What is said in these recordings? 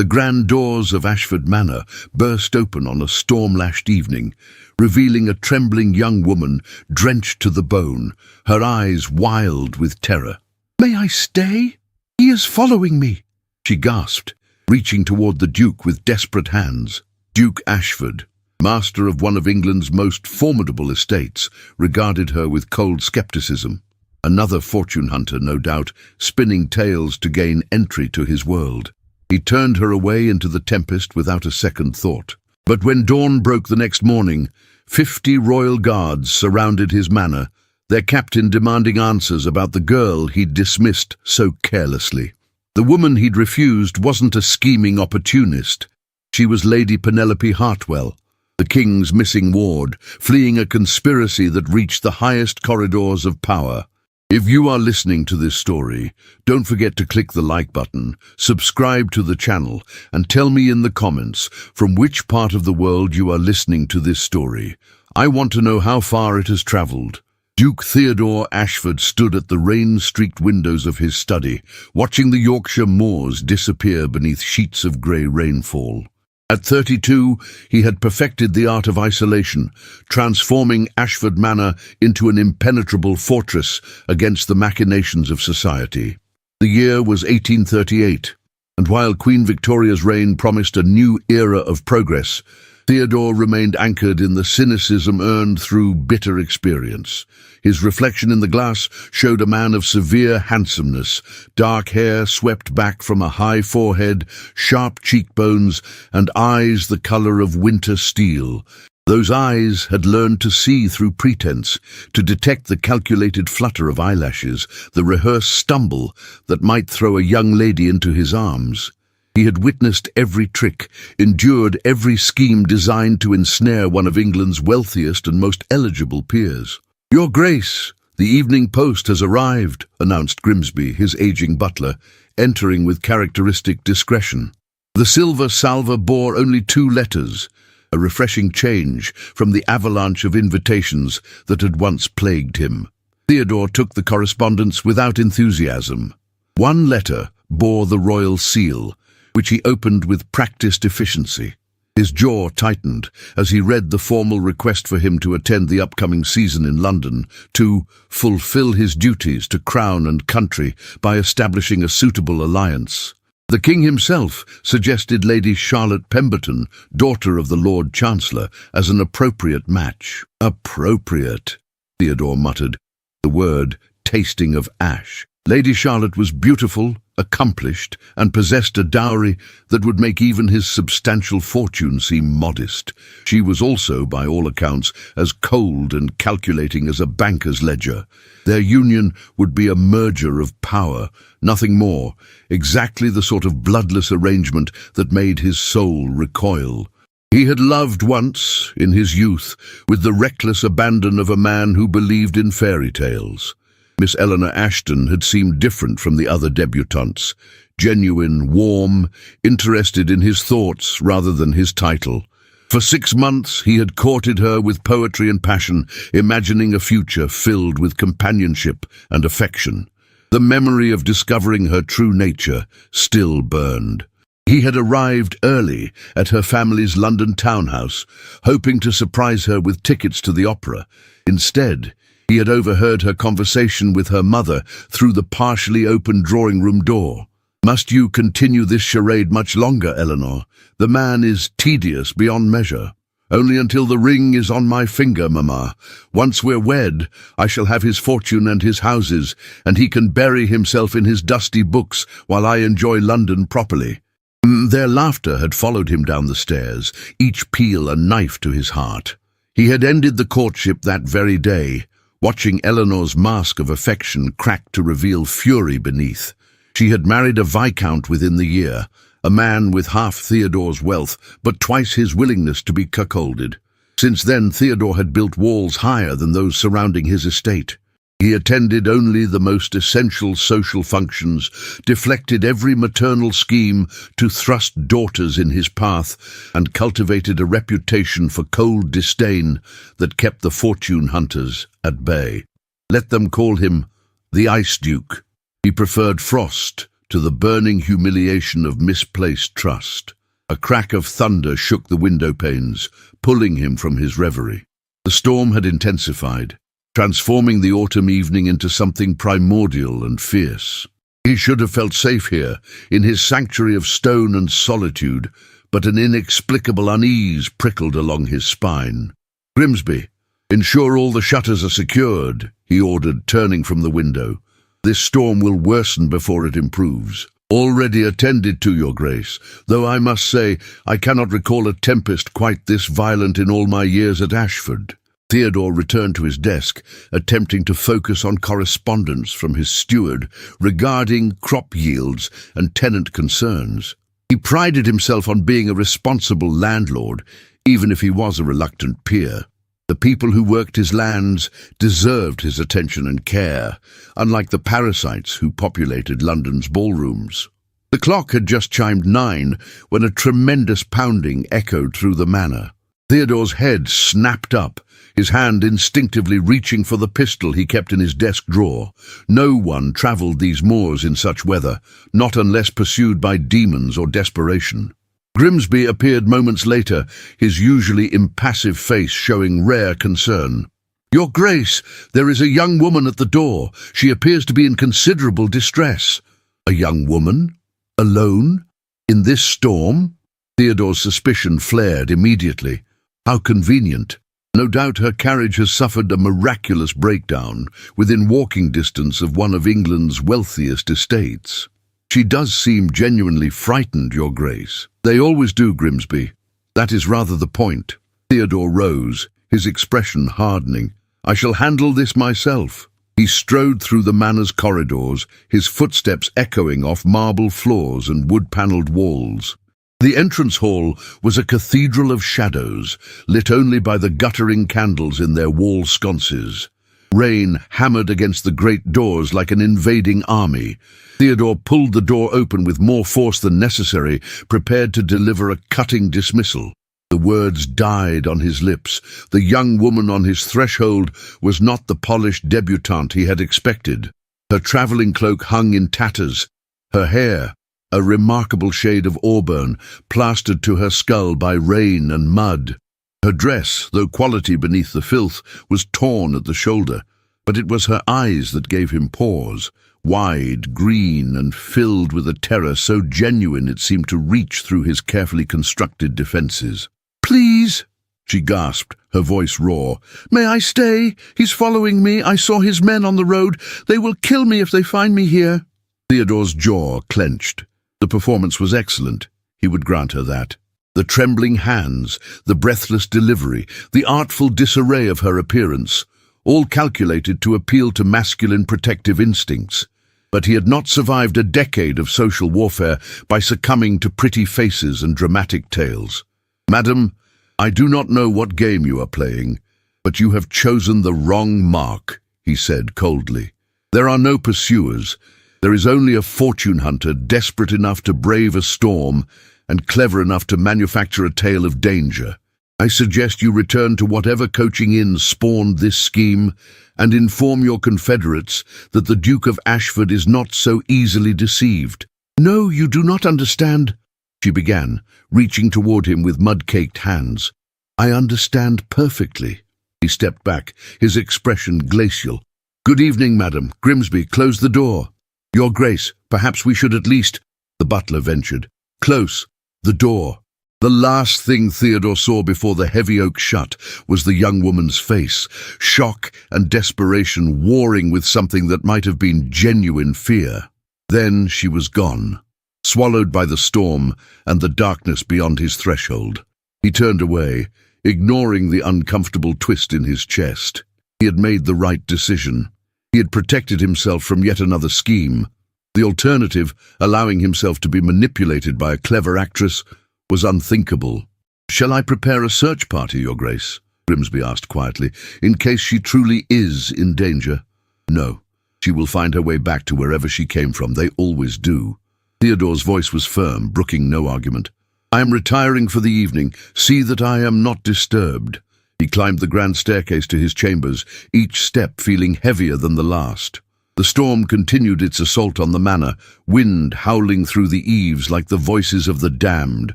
The grand doors of Ashford Manor burst open on a storm-lashed evening, revealing a trembling young woman drenched to the bone, her eyes wild with terror. "May I stay? He is following me," she gasped, reaching toward the Duke with desperate hands. Duke Ashford, master of one of England's most formidable estates, regarded her with cold skepticism. Another fortune hunter, no doubt, spinning tales to gain entry to his world. He turned her away into the tempest without a second thought. But when dawn broke the next morning, 50 royal guards surrounded his manor, their captain demanding answers about the girl he'd dismissed so carelessly. The woman he'd refused wasn't a scheming opportunist. She was Lady Penelope Hartwell, the king's missing ward, fleeing a conspiracy that reached the highest corridors of power. If you are listening to this story, don't forget to click the like button, subscribe to the channel, and tell me in the comments from which part of the world you are listening to this story. I want to know how far it has traveled. Duke Theodore Ashford stood at the rain-streaked windows of his study, watching the Yorkshire moors disappear beneath sheets of grey rainfall. At 32, he had perfected the art of isolation, transforming Ashford Manor into an impenetrable fortress against the machinations of society. The year was 1838, and while Queen Victoria's reign promised a new era of progress, Theodore remained anchored in the cynicism earned through bitter experience. His reflection in the glass showed a man of severe handsomeness, dark hair swept back from a high forehead, sharp cheekbones, and eyes the color of winter steel. Those eyes had learned to see through pretense, to detect the calculated flutter of eyelashes, the rehearsed stumble that might throw a young lady into his arms. He had witnessed every trick, endured every scheme designed to ensnare one of England's wealthiest and most eligible peers. "Your Grace, the evening post has arrived," announced Grimsby, his aging butler, entering with characteristic discretion. The silver salver bore only 2 letters, a refreshing change from the avalanche of invitations that had once plagued him. Theodore took the correspondence without enthusiasm. One letter bore the royal seal, which he opened with practiced efficiency. His jaw tightened as he read the formal request for him to attend the upcoming season in London, to fulfill his duties to crown and country by establishing a suitable alliance. The king himself suggested Lady Charlotte Pemberton, daughter of the Lord Chancellor, as an appropriate match. "Appropriate," Theodore muttered, the word tasting of ash. Lady Charlotte was beautiful, accomplished, and possessed a dowry that would make even his substantial fortune seem modest. She was also, by all accounts, as cold and calculating as a banker's ledger. Their union would be a merger of power, nothing more, exactly the sort of bloodless arrangement that made his soul recoil. He had loved once, in his youth, with the reckless abandon of a man who believed in fairy tales. Miss Eleanor Ashton had seemed different from the other debutantes, genuine, warm, interested in his thoughts rather than his title. For 6 months he had courted her with poetry and passion, imagining a future filled with companionship and affection. The memory of discovering her true nature still burned. He had arrived early at her family's London townhouse, hoping to surprise her with tickets to the opera. Instead, he had overheard her conversation with her mother through the partially open drawing-room door. "Must you continue this charade much longer, Eleanor? The man is tedious beyond measure." "Only until the ring is on my finger, Mamma. Once we're wed, I shall have his fortune and his houses, and he can bury himself in his dusty books while I enjoy London properly." Their laughter had followed him down the stairs, each peal a knife to his heart. He had ended the courtship that very day, watching Eleanor's mask of affection crack to reveal fury beneath. She had married a viscount within the year, a man with half Theodore's wealth, but twice his willingness to be cuckolded. Since then, Theodore had built walls higher than those surrounding his estate. He attended only the most essential social functions, deflected every maternal scheme to thrust daughters in his path, and cultivated a reputation for cold disdain that kept the fortune hunters at bay. Let them call him the Ice Duke. He preferred frost to the burning humiliation of misplaced trust. A crack of thunder shook the window panes, pulling him from his reverie. The storm had intensified, transforming the autumn evening into something primordial and fierce. He should have felt safe here, in his sanctuary of stone and solitude, but an inexplicable unease prickled along his spine. "Grimsby, ensure all the shutters are secured," he ordered, turning from the window. "This storm will worsen before it improves." "Already attended to, Your Grace, though I must say I cannot recall a tempest quite this violent in all my years at Ashford." Theodore returned to his desk, attempting to focus on correspondence from his steward regarding crop yields and tenant concerns. He prided himself on being a responsible landlord, even if he was a reluctant peer. The people who worked his lands deserved his attention and care, unlike the parasites who populated London's ballrooms. The clock had just chimed 9 when a tremendous pounding echoed through the manor. Theodore's head snapped up, his hand instinctively reaching for the pistol he kept in his desk drawer. No one travelled these moors in such weather, not unless pursued by demons or desperation. Grimsby appeared moments later, his usually impassive face showing rare concern. "Your Grace, there is a young woman at the door. She appears to be in considerable distress." "A young woman? Alone? In this storm?" Theodore's suspicion flared immediately. How convenient. No doubt her carriage has suffered a miraculous breakdown within walking distance of one of England's wealthiest estates. "She does seem genuinely frightened, Your Grace." "They always do, Grimsby. That is rather the point." Theodore rose, his expression hardening. "I shall handle this myself." He strode through the manor's corridors, his footsteps echoing off marble floors and wood-panelled walls. The entrance hall was a cathedral of shadows, lit only by the guttering candles in their wall sconces. Rain hammered against the great doors like an invading army. Theodore pulled the door open with more force than necessary, prepared to deliver a cutting dismissal. The words died on his lips. The young woman on his threshold was not the polished debutante he had expected. Her travelling cloak hung in tatters. Her hair, a remarkable shade of auburn, plastered to her skull by rain and mud. Her dress, though quality beneath the filth, was torn at the shoulder, but it was her eyes that gave him pause, wide, green, and filled with a terror so genuine it seemed to reach through his carefully constructed defences. "Please," she gasped, her voice raw. "May I stay? He's following me. I saw his men on the road. They will kill me if they find me here." Theodore's jaw clenched. The performance was excellent. He would grant her that. The trembling hands, the breathless delivery, the artful disarray of her appearance, all calculated to appeal to masculine protective instincts. But he had not survived a decade of social warfare by succumbing to pretty faces and dramatic tales. "Madam, I do not know what game you are playing, but you have chosen the wrong mark," he said coldly. "There are no pursuers. There is only a fortune hunter desperate enough to brave a storm and clever enough to manufacture a tale of danger. I suggest you return to whatever coaching inn spawned this scheme and inform your confederates that the Duke of Ashford is not so easily deceived." "No, you do not understand," she began, reaching toward him with mud-caked hands. "I understand perfectly." He stepped back, his expression glacial. "Good evening, madam. Grimsby, close the door." "Your Grace, perhaps we should at least—" the butler ventured. "Close. The door." The last thing Theodore saw before the heavy oak shut was the young woman's face, shock and desperation warring with something that might have been genuine fear. Then she was gone, swallowed by the storm and the darkness beyond his threshold. He turned away, ignoring the uncomfortable twist in his chest. He had made the right decision. He had protected himself from yet another scheme. The alternative, allowing himself to be manipulated by a clever actress, was unthinkable. "Shall I prepare a search party, Your Grace?" Grimsby asked quietly, "in case she truly is in danger?" "No. She will find her way back to wherever she came from. They always do." Theodore's voice was firm, brooking no argument. "I am retiring for the evening. See that I am not disturbed." He climbed the grand staircase to his chambers, each step feeling heavier than the last. The storm continued its assault on the manor, wind howling through the eaves like the voices of the damned.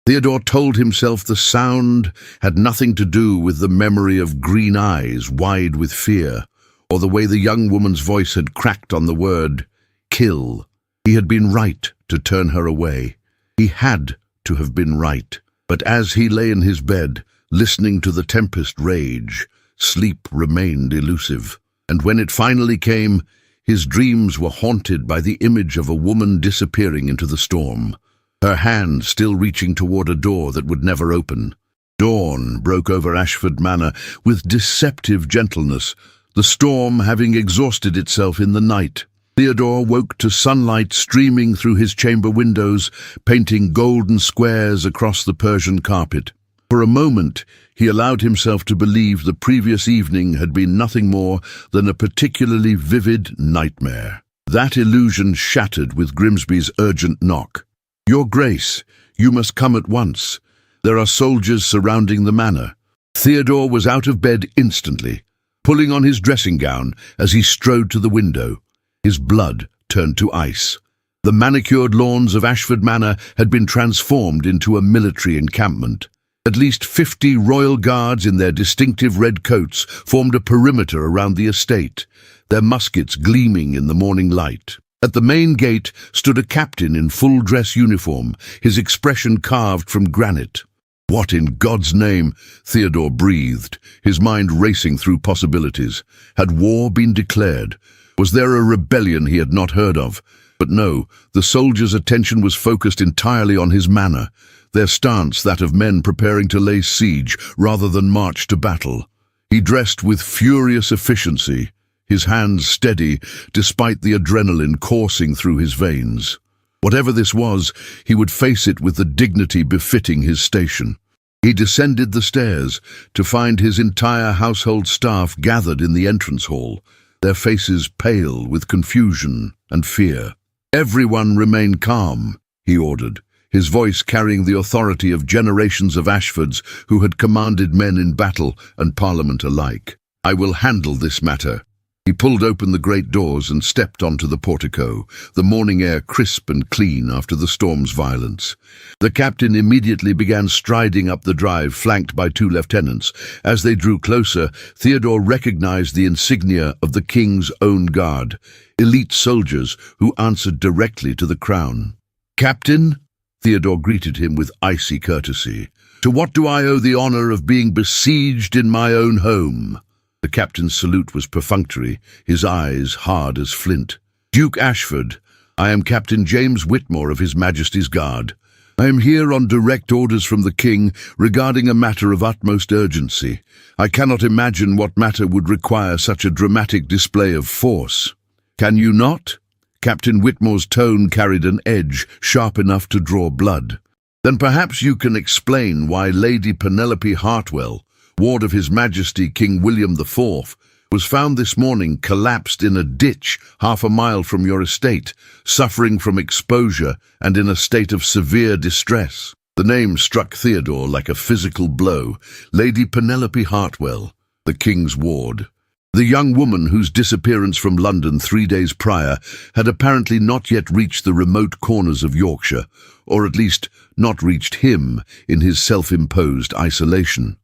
Theodore told himself the sound had nothing to do with the memory of green eyes wide with fear, or the way the young woman's voice had cracked on the word, kill. He had been right to turn her away. He had to have been right. But as he lay in his bed, listening to the tempest rage, sleep remained elusive. And when it finally came, his dreams were haunted by the image of a woman disappearing into the storm, her hand still reaching toward a door that would never open. Dawn broke over Ashford Manor with deceptive gentleness, the storm having exhausted itself in the night. Theodore woke to sunlight streaming through his chamber windows, painting golden squares across the Persian carpet. For a moment, he allowed himself to believe the previous evening had been nothing more than a particularly vivid nightmare. That illusion shattered with Grimsby's urgent knock. "Your Grace, you must come at once. There are soldiers surrounding the manor." Theodore was out of bed instantly, pulling on his dressing gown as he strode to the window. His blood turned to ice. The manicured lawns of Ashford Manor had been transformed into a military encampment. At least 50 royal guards in their distinctive red coats formed a perimeter around the estate, their muskets gleaming in the morning light. At the main gate stood a captain in full-dress uniform, his expression carved from granite. "What in God's name?" Theodore breathed, his mind racing through possibilities. Had war been declared? Was there a rebellion he had not heard of? But no, the soldiers' attention was focused entirely on his manor, their stance that of men preparing to lay siege rather than march to battle. He dressed with furious efficiency, his hands steady despite the adrenaline coursing through his veins. Whatever this was, he would face it with the dignity befitting his station. He descended the stairs to find his entire household staff gathered in the entrance hall, their faces pale with confusion and fear. "Everyone remain calm," he ordered, his voice carrying the authority of generations of Ashfords who had commanded men in battle and Parliament alike. "I will handle this matter." He pulled open the great doors and stepped onto the portico, the morning air crisp and clean after the storm's violence. The captain immediately began striding up the drive, flanked by 2 lieutenants. As they drew closer, Theodore recognized the insignia of the king's own guard, elite soldiers who answered directly to the crown. "Captain?" Theodore greeted him with icy courtesy. "To what do I owe the honor of being besieged in my own home?" The captain's salute was perfunctory, his eyes hard as flint. "Duke Ashford, I am Captain James Whitmore of His Majesty's Guard. I am here on direct orders from the King regarding a matter of utmost urgency. I cannot imagine what matter would require such a dramatic display of force." "Can you not?" Captain Whitmore's tone carried an edge sharp enough to draw blood. "Then perhaps you can explain why Lady Penelope Hartwell, ward of His Majesty King William IV, was found this morning collapsed in a ditch half a mile from your estate, suffering from exposure and in a state of severe distress." The name struck Theodore like a physical blow. Lady Penelope Hartwell, the King's ward. The young woman whose disappearance from London 3 days prior had apparently not yet reached the remote corners of Yorkshire, or at least not reached him in his self-imposed isolation.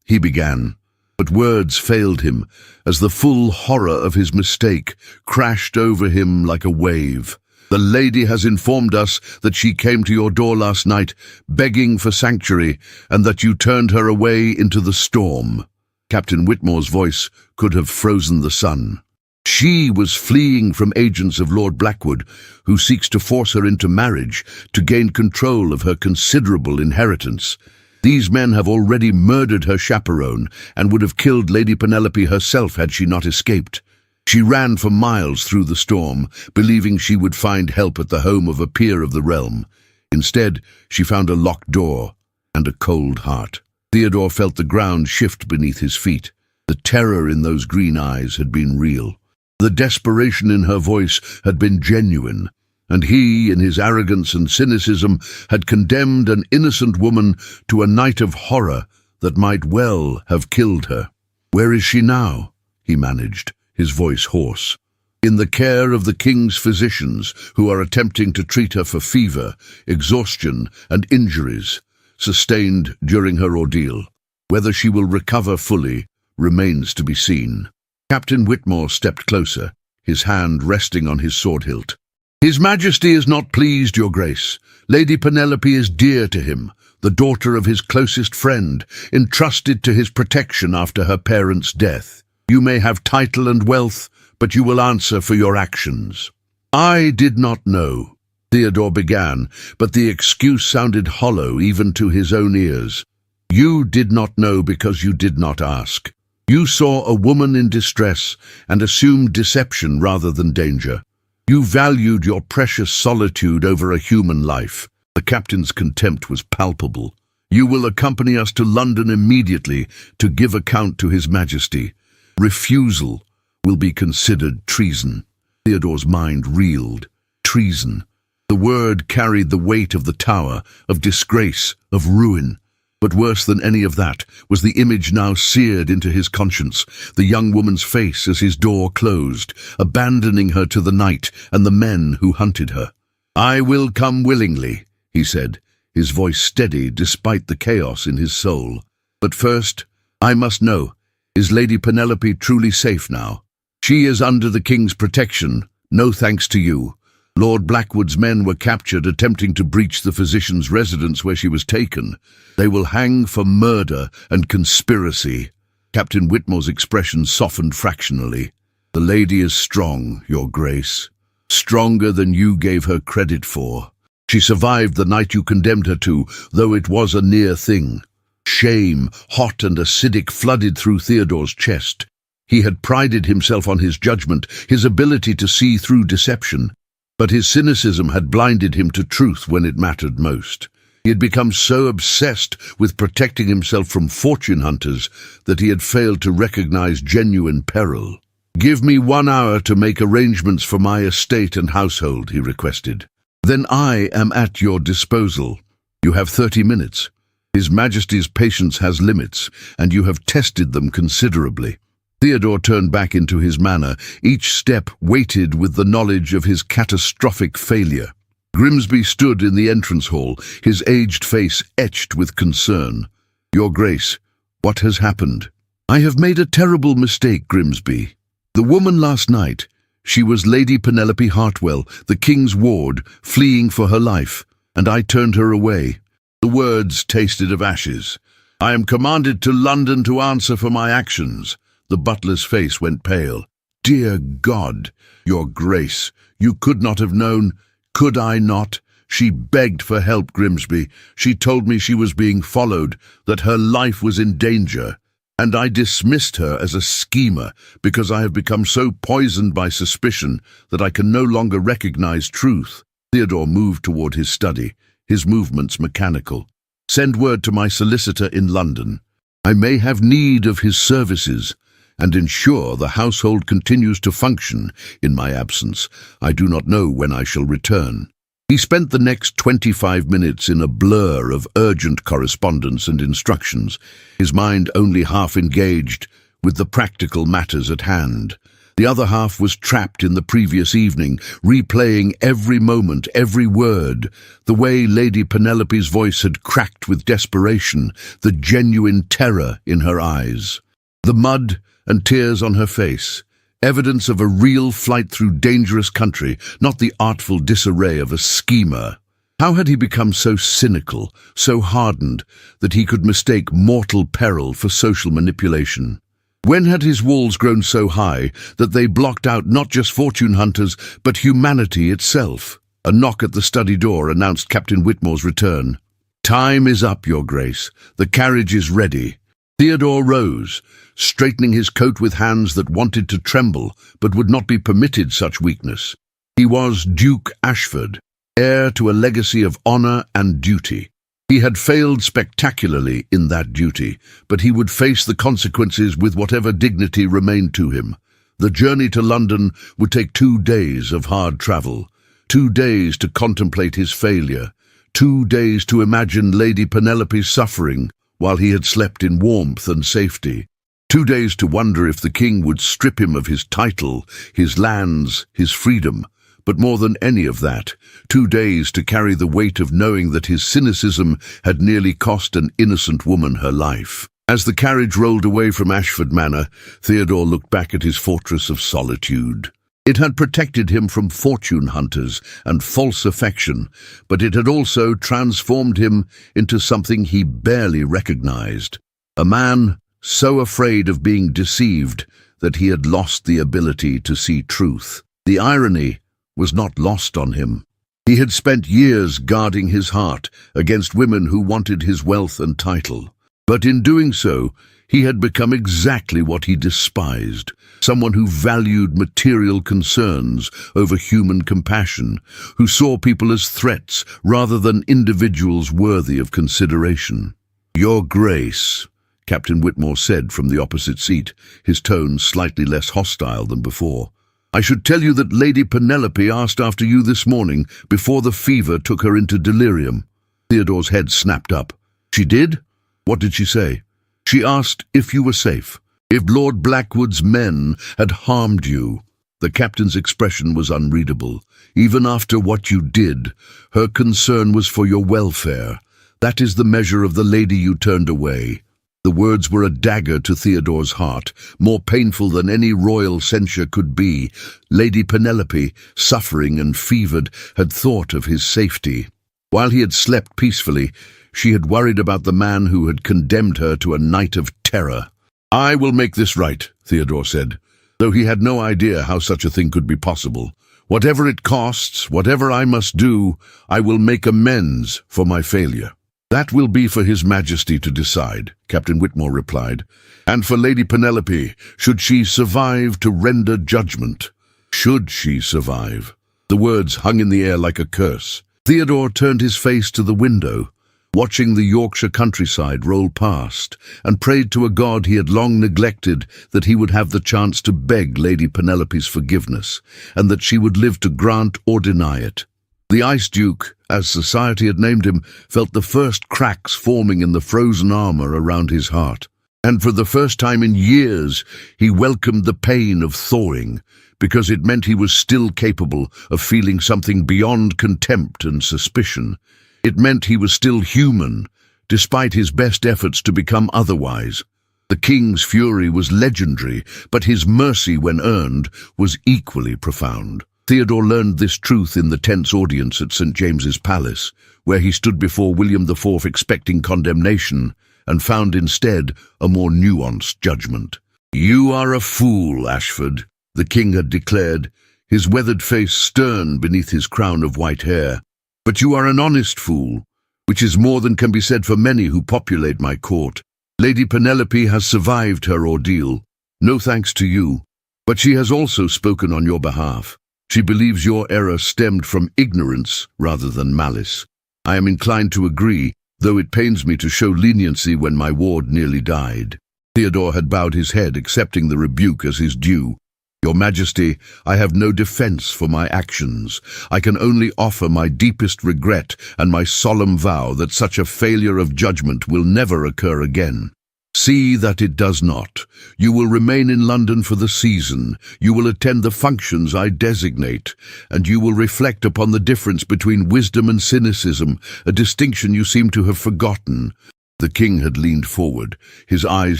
He began, but words failed him as the full horror of his mistake crashed over him like a wave. "The lady has informed us that she came to your door last night, begging for sanctuary, and that you turned her away into the storm." Captain Whitmore's voice could have frozen the sun. "She was fleeing from agents of Lord Blackwood, who seeks to force her into marriage to gain control of her considerable inheritance. These men have already murdered her chaperone and would have killed Lady Penelope herself had she not escaped. She ran for miles through the storm, believing she would find help at the home of a peer of the realm. Instead, she found a locked door and a cold heart." Theodore felt the ground shift beneath his feet. The terror in those green eyes had been real. The desperation in her voice had been genuine. And he, in his arrogance and cynicism, had condemned an innocent woman to a night of horror that might well have killed her. "Where is she now?" he managed, his voice hoarse. in the care of the king's physicians who are attempting to treat her for fever, exhaustion, and injuries sustained during her ordeal. Whether she will recover fully remains to be seen. Captain Whitmore stepped closer, his hand resting on his sword hilt. His Majesty is not pleased, Your Grace. Lady Penelope is dear to him, the daughter of his closest friend, entrusted to his protection after her parents' death. You may have title and wealth, but you will answer for your actions. I did not know, Theodore began, but the excuse sounded hollow even to his own ears. You did not know because you did not ask. You saw a woman in distress and assumed deception rather than danger. You valued your precious solitude over a human life. The captain's contempt was palpable. You will accompany us to London immediately to give account to His Majesty. Refusal will be considered treason. Theodore's mind reeled. Treason. The word carried the weight of the tower, of disgrace, of ruin. But worse than any of that was the image now seared into his conscience, the young woman's face as his door closed, abandoning her to the night and the men who hunted her. I will come willingly, he said, his voice steady despite the chaos in his soul. But first, I must know, is Lady Penelope truly safe now? She is under the king's protection, no thanks to you. Lord Blackwood's men were captured attempting to breach the physician's residence where she was taken. They will hang for murder and conspiracy. Captain Whitmore's expression softened fractionally. The lady is strong, Your Grace. Stronger than you gave her credit for. She survived the night you condemned her to, though it was a near thing. Shame, hot and acidic, flooded through Theodore's chest. He had prided himself on his judgment, his ability to see through deception. But his cynicism had blinded him to truth when it mattered most. He had become so obsessed with protecting himself from fortune hunters that he had failed to recognize genuine peril. Give me 1 hour to make arrangements for my estate and household, he requested. Then I am at your disposal. You have 30 minutes. His Majesty's patience has limits, and you have tested them considerably. Theodore turned back into his manor, each step weighted with the knowledge of his catastrophic failure. Grimsby stood in the entrance hall, his aged face etched with concern. Your Grace, what has happened? I have made a terrible mistake, Grimsby. The woman last night, she was Lady Penelope Hartwell, the king's ward, fleeing for her life, and I turned her away. The words tasted of ashes. I am commanded to London to answer for my actions. The butler's face went pale. Dear God, Your Grace, you could not have known. Could I not? She begged for help, Grimsby. She told me she was being followed, that her life was in danger. And I dismissed her as a schemer because I have become so poisoned by suspicion that I can no longer recognize truth. Theodore moved toward his study, his movements mechanical. Send word to my solicitor in London. I may have need of his services, and ensure the household continues to function in my absence. I do not know when I shall return. He spent the next 25 minutes in a blur of urgent correspondence and instructions, his mind only half engaged with the practical matters at hand. The other half was trapped in the previous evening, replaying every moment, every word, the way Lady Penelope's voice had cracked with desperation, the genuine terror in her eyes. The mud and tears on her face, evidence of a real flight through dangerous country, not the artful disarray of a schemer. How had he become so cynical, so hardened, that he could mistake mortal peril for social manipulation? When had his walls grown so high that they blocked out not just fortune hunters, but humanity itself? A knock at the study door announced Captain Whitmore's return. Time is up, Your Grace. The carriage is ready. Theodore rose, straightening his coat with hands that wanted to tremble, but would not be permitted such weakness. He was Duke Ashford, heir to a legacy of honor and duty. He had failed spectacularly in that duty, but he would face the consequences with whatever dignity remained to him. The journey to London would take 2 days of hard travel, 2 days to contemplate his failure, 2 days to imagine Lady Penelope's suffering, while he had slept in warmth and safety. 2 days to wonder if the king would strip him of his title, his lands, his freedom. But more than any of that, 2 days to carry the weight of knowing that his cynicism had nearly cost an innocent woman her life. As the carriage rolled away from Ashford Manor, Theodore looked back at his fortress of solitude. It had protected him from fortune hunters and false affection, but it had also transformed him into something he barely recognized. A man so afraid of being deceived that he had lost the ability to see truth. The irony was not lost on him. He had spent years guarding his heart against women who wanted his wealth and title. But in doing so, he had become exactly what he despised, someone who valued material concerns over human compassion, who saw people as threats rather than individuals worthy of consideration. "Your Grace," Captain Whitmore said from the opposite seat, his tone slightly less hostile than before, "I should tell you that Lady Penelope asked after you this morning before the fever took her into delirium." Theodore's head snapped up. "She did? What did she say?" "She asked if you were safe, if Lord Blackwood's men had harmed you." The captain's expression was unreadable. "Even after what you did, her concern was for your welfare. That is the measure of the lady you turned away." The words were a dagger to Theodore's heart, more painful than any royal censure could be. Lady Penelope, suffering and fevered, had thought of his safety. While he had slept peacefully, she had worried about the man who had condemned her to a night of terror. "I will make this right," Theodore said, though he had no idea how such a thing could be possible. "Whatever it costs, whatever I must do, I will make amends for my failure." "That will be for His Majesty to decide," Captain Whitmore replied, "and for Lady Penelope, should she survive to render judgment." Should she survive? The words hung in the air like a curse. Theodore turned his face to the window, watching the Yorkshire countryside roll past, and prayed to a god he had long neglected that he would have the chance to beg Lady Penelope's forgiveness, and that she would live to grant or deny it. The Ice Duke, as society had named him, felt the first cracks forming in the frozen armor around his heart. And for the first time in years, he welcomed the pain of thawing, because it meant he was still capable of feeling something beyond contempt and suspicion. It meant he was still human, despite his best efforts to become otherwise. The king's fury was legendary, but his mercy, when earned, was equally profound. Theodore learned this truth in the tense audience at St. James's Palace, where he stood before William IV expecting condemnation, and found instead a more nuanced judgment. "You are a fool, Ashford," the king had declared, his weathered face stern beneath his crown of white hair. "But you are an honest fool, which is more than can be said for many who populate my court. Lady Penelope has survived her ordeal, no thanks to you, but she has also spoken on your behalf. She believes your error stemmed from ignorance rather than malice. I am inclined to agree, though it pains me to show leniency when my ward nearly died." Theodore had bowed his head, accepting the rebuke as his due. "Your Majesty, I have no defense for my actions. I can only offer my deepest regret and my solemn vow that such a failure of judgment will never occur again. See that it does not. You will remain in London for the season. You will attend the functions I designate, and you will reflect upon the difference between wisdom and cynicism, a distinction you seem to have forgotten." The king had leaned forward, his eyes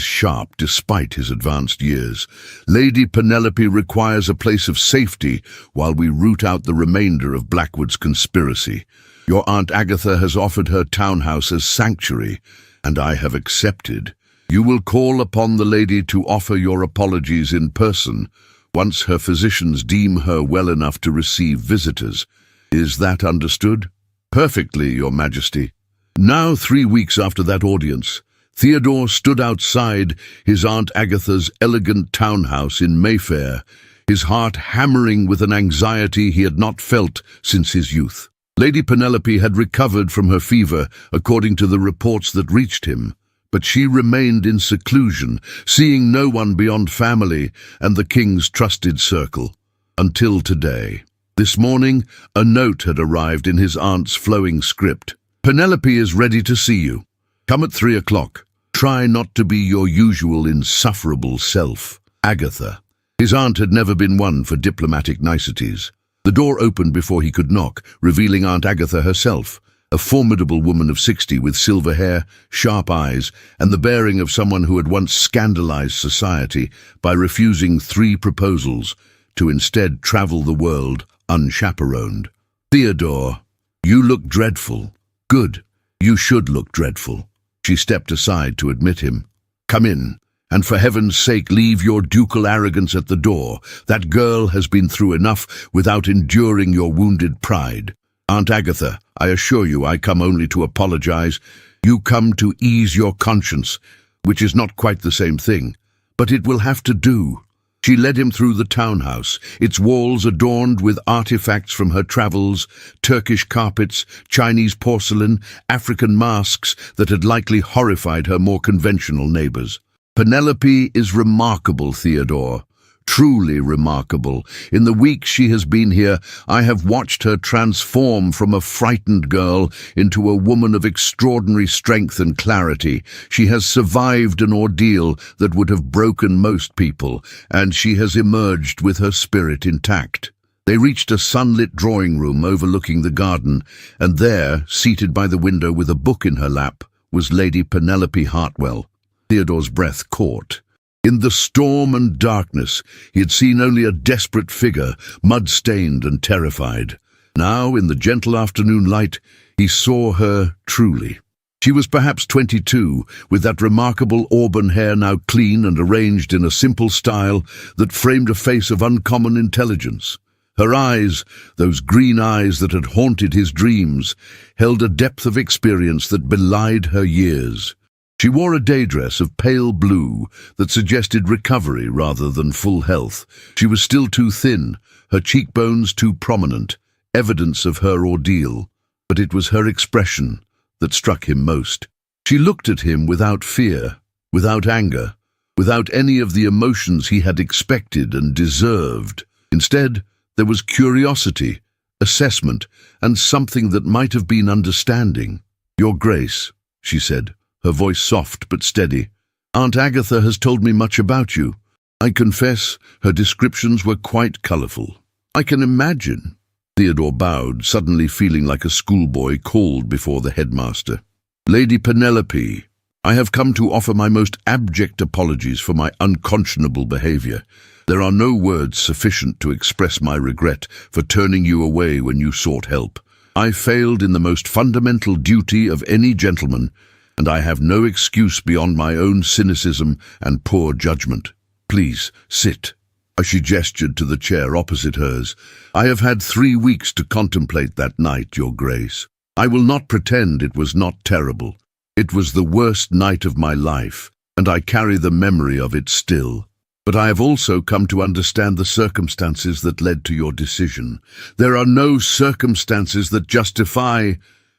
sharp despite his advanced years. "Lady Penelope requires a place of safety while we root out the remainder of Blackwood's conspiracy. Your Aunt Agatha has offered her townhouse as sanctuary, and I have accepted. You will call upon the lady to offer your apologies in person once her physicians deem her well enough to receive visitors. Is that understood?" "Perfectly, Your Majesty." Now, 3 weeks after that audience, Theodore stood outside his Aunt Agatha's elegant townhouse in Mayfair, his heart hammering with an anxiety he had not felt since his youth. Lady Penelope had recovered from her fever, according to the reports that reached him, but she remained in seclusion, seeing no one beyond family and the king's trusted circle, until today. This morning, a note had arrived in his aunt's flowing script. "Penelope is ready to see you. Come at 3 o'clock. try not to be your usual insufferable self. Agatha. His aunt had never been one for diplomatic niceties. The door opened before he could knock, revealing Aunt Agatha herself, a formidable woman of 60 with silver hair, sharp eyes, and the bearing of someone who had once scandalized society by refusing 3 proposals to instead travel the world unchaperoned. "Theodore, you look dreadful." "Good. You should look dreadful." She stepped aside to admit him. "Come in. And for heaven's sake, leave your ducal arrogance at the door. That girl has been through enough without enduring your wounded pride. Aunt Agatha, I assure you I come only to apologize. You come to ease your conscience, which is not quite the same thing. But it will have to do." She led him through the townhouse, its walls adorned with artifacts from her travels, Turkish carpets, Chinese porcelain, African masks that had likely horrified her more conventional neighbors. "Penelope is remarkable, Theodore. Truly remarkable. In the week she has been here, I have watched her transform from a frightened girl into a woman of extraordinary strength and clarity. She has survived an ordeal that would have broken most people, and she has emerged with her spirit intact." They reached a sunlit drawing room overlooking the garden, and there, seated by the window with a book in her lap, was Lady Penelope Hartwell. Theodore's breath caught. In the storm and darkness, he had seen only a desperate figure, mud-stained and terrified. Now, in the gentle afternoon light, he saw her truly. She was perhaps 22, with that remarkable auburn hair now clean and arranged in a simple style that framed a face of uncommon intelligence. Her eyes, those green eyes that had haunted his dreams, held a depth of experience that belied her years. She wore a day dress of pale blue that suggested recovery rather than full health. She was still too thin, her cheekbones too prominent, evidence of her ordeal, but it was her expression that struck him most. She looked at him without fear, without anger, without any of the emotions he had expected and deserved. Instead, there was curiosity, assessment, and something that might have been understanding. "Your Grace," she said, her voice soft but steady. "Aunt Agatha has told me much about you. I confess, her descriptions were quite colourful." "I can imagine." Theodore bowed, suddenly feeling like a schoolboy called before the headmaster. "Lady Penelope, I have come to offer my most abject apologies for my unconscionable behaviour. There are no words sufficient to express my regret for turning you away when you sought help. I failed in the most fundamental duty of any gentleman, and I have no excuse beyond my own cynicism and poor judgment. Please, sit." As she gestured to the chair opposite hers, "I have had 3 weeks to contemplate that night, Your Grace. I will not pretend it was not terrible. It was the worst night of my life, and I carry the memory of it still. But I have also come to understand the circumstances that led to your decision. There are no circumstances that justify—"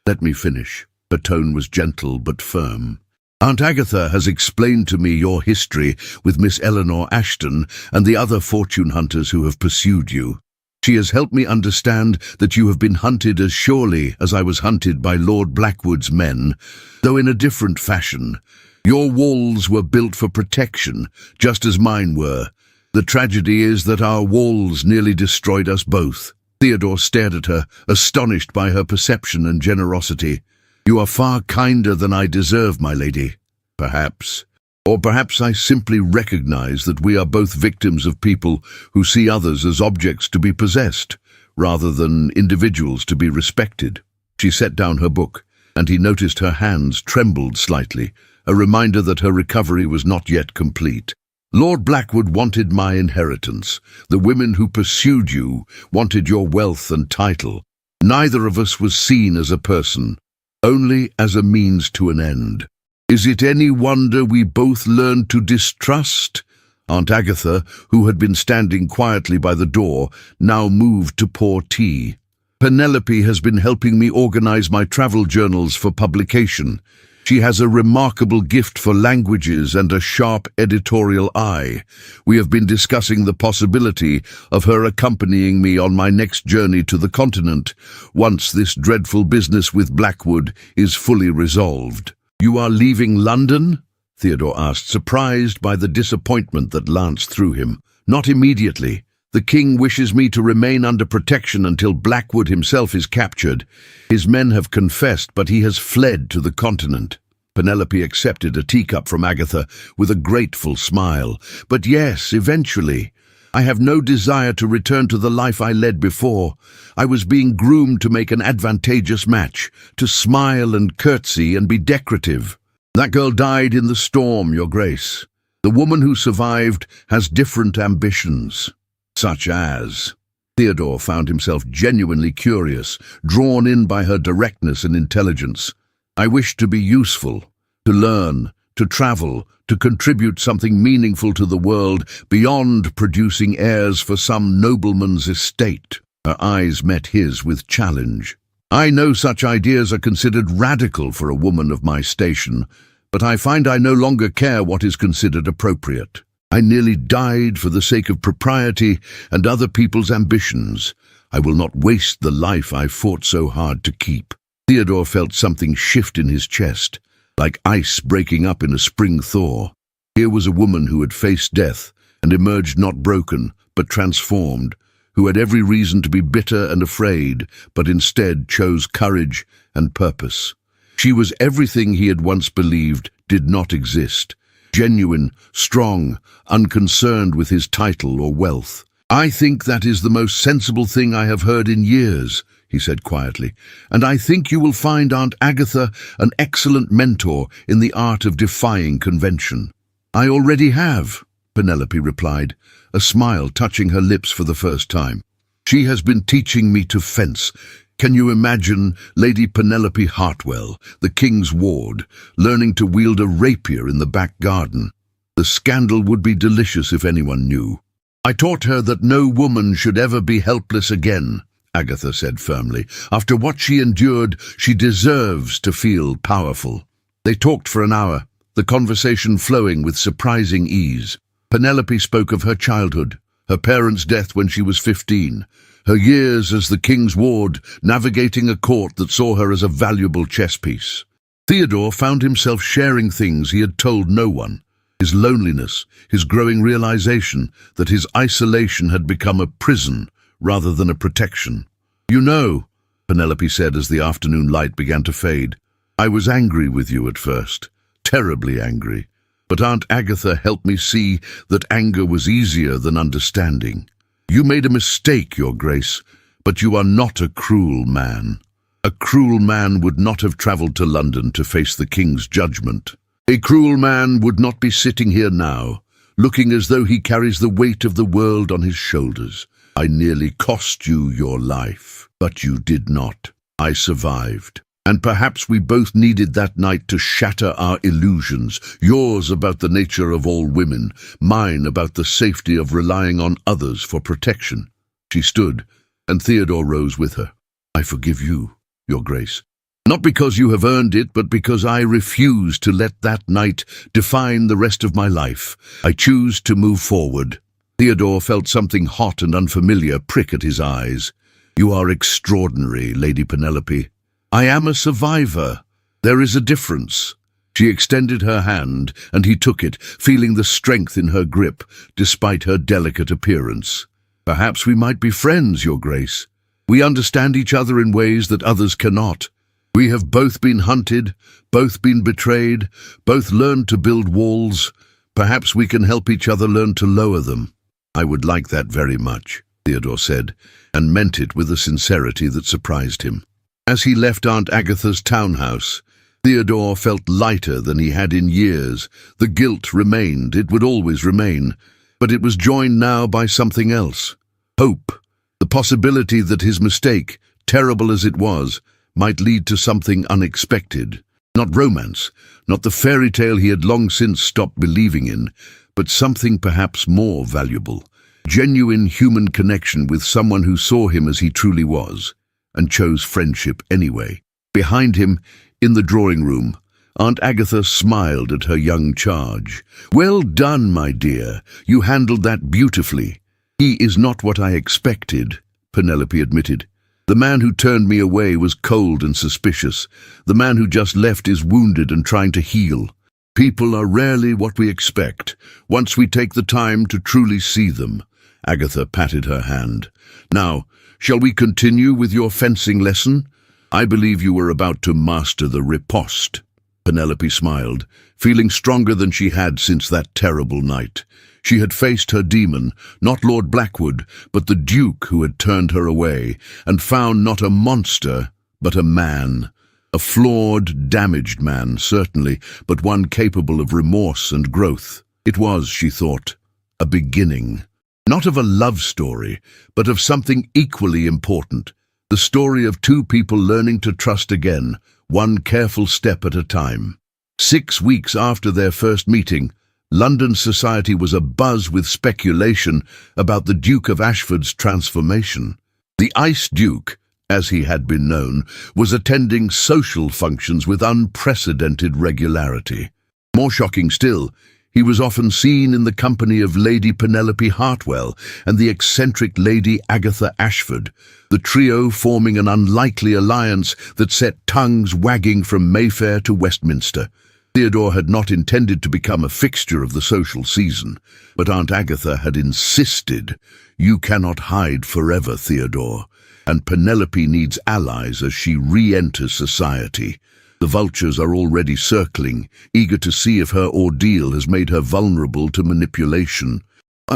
"Let me finish." Her tone was gentle but firm. "Aunt Agatha has explained to me your history with Miss Eleanor Ashton and the other fortune hunters who have pursued you. She has helped me understand that you have been hunted as surely as I was hunted by Lord Blackwood's men, though in a different fashion. Your walls were built for protection, just as mine were. The tragedy is that our walls nearly destroyed us both." Theodore stared at her, astonished by her perception and generosity. "You are far kinder than I deserve, my lady. Perhaps. Or perhaps I simply recognize that we are both victims of people who see others as objects to be possessed, rather than individuals to be respected." She set down her book, and he noticed her hands trembled slightly, a reminder that her recovery was not yet complete. "Lord Blackwood wanted my inheritance. The women who pursued you wanted your wealth and title. Neither of us was seen as a person, only as a means to an end. Is it any wonder we both learned to distrust?" Aunt Agatha, who had been standing quietly by the door, now moved to pour tea. "Penelope has been helping me organize my travel journals for publication. She has a remarkable gift for languages and a sharp editorial eye. We have been discussing the possibility of her accompanying me on my next journey to the continent, once this dreadful business with Blackwood is fully resolved." "You are leaving London?" Theodore asked, surprised by the disappointment that lanced through him. Not immediately. The king wishes me to remain under protection until Blackwood himself is captured. His men have confessed, but he has fled to the continent. Penelope accepted a teacup from Agatha with a grateful smile. But yes, eventually. I have no desire to return to the life I led before. I was being groomed to make an advantageous match, to smile and curtsy and be decorative. That girl died in the storm, Your Grace. The woman who survived has different ambitions. Such as... Theodore found himself genuinely curious, drawn in by her directness and intelligence. I wish to be useful, to learn, to travel, to contribute something meaningful to the world beyond producing heirs for some nobleman's estate. Her eyes met his with challenge. I know such ideas are considered radical for a woman of my station, but I find I no longer care what is considered appropriate. I nearly died for the sake of propriety and other people's ambitions. I will not waste the life I fought so hard to keep. Theodore felt something shift in his chest, like ice breaking up in a spring thaw. Here was a woman who had faced death and emerged not broken, but transformed, who had every reason to be bitter and afraid, but instead chose courage and purpose. She was everything he had once believed did not exist. Genuine, strong, unconcerned with his title or wealth. I think that is the most sensible thing I have heard in years, he said quietly, and I think you will find Aunt Agatha an excellent mentor in the art of defying convention. I already have, Penelope replied, a smile touching her lips for the first time. She has been teaching me to fence. Can you imagine Lady Penelope Hartwell, the king's ward, learning to wield a rapier in the back garden? The scandal would be delicious if anyone knew. I taught her that no woman should ever be helpless again, Agatha said firmly. After what she endured, she deserves to feel powerful. They talked for an hour, the conversation flowing with surprising ease. Penelope spoke of her childhood, her parents' death when she was 15, her years as the king's ward, navigating a court that saw her as a valuable chess piece. Theodore found himself sharing things he had told no one. His loneliness, his growing realization that his isolation had become a prison rather than a protection. You know, Penelope said as the afternoon light began to fade, I was angry with you at first, terribly angry. But Aunt Agatha helped me see that anger was easier than understanding. You made a mistake, Your Grace, but you are not a cruel man. A cruel man would not have travelled to London to face the king's judgment. A cruel man would not be sitting here now, looking as though he carries the weight of the world on his shoulders. I nearly cost you your life, but you did not. I survived. And perhaps we both needed that night to shatter our illusions, yours about the nature of all women, mine about the safety of relying on others for protection. She stood, and Theodore rose with her. I forgive you, Your Grace. Not because you have earned it, but because I refuse to let that night define the rest of my life. I choose to move forward. Theodore felt something hot and unfamiliar prick at his eyes. You are extraordinary, Lady Penelope. I am a survivor. There is a difference. She extended her hand, and he took it, feeling the strength in her grip, despite her delicate appearance. Perhaps we might be friends, Your Grace. We understand each other in ways that others cannot. We have both been hunted, both been betrayed, both learned to build walls. Perhaps we can help each other learn to lower them. I would like that very much, Theodore said, and meant it with a sincerity that surprised him. As he left Aunt Agatha's townhouse, Theodore felt lighter than he had in years. The guilt remained, it would always remain, but it was joined now by something else. Hope, the possibility that his mistake, terrible as it was, might lead to something unexpected. Not romance, not the fairy tale he had long since stopped believing in, but something perhaps more valuable. Genuine human connection with someone who saw him as he truly was, and chose friendship anyway. Behind him, in the drawing room, Aunt Agatha smiled at her young charge. Well done, my dear. You handled that beautifully. He is not what I expected, Penelope admitted. The man who turned me away was cold and suspicious. The man who just left is wounded and trying to heal. People are rarely what we expect, once we take the time to truly see them. Agatha patted her hand. Now, shall we continue with your fencing lesson? I believe you were about to master the riposte. Penelope smiled, feeling stronger than she had since that terrible night. She had faced her demon, not Lord Blackwood, but the Duke who had turned her away, and found not a monster, but a man. A flawed, damaged man, certainly, but one capable of remorse and growth. It was, she thought, a beginning. Not of a love story, but of something equally important. The story of two people learning to trust again, one careful step at a time. 6 weeks after their first meeting, London society was abuzz with speculation about the Duke of Ashford's transformation. The Ice Duke, as he had been known, was attending social functions with unprecedented regularity. More shocking still, he was often seen in the company of Lady Penelope Hartwell and the eccentric Lady Agatha Ashford, the trio forming an unlikely alliance that set tongues wagging from Mayfair to Westminster. Theodore had not intended to become a fixture of the social season, but Aunt Agatha had insisted, "You cannot hide forever, Theodore, and Penelope needs allies as she re-enters society. The vultures are already circling, eager to see if her ordeal has made her vulnerable to manipulation."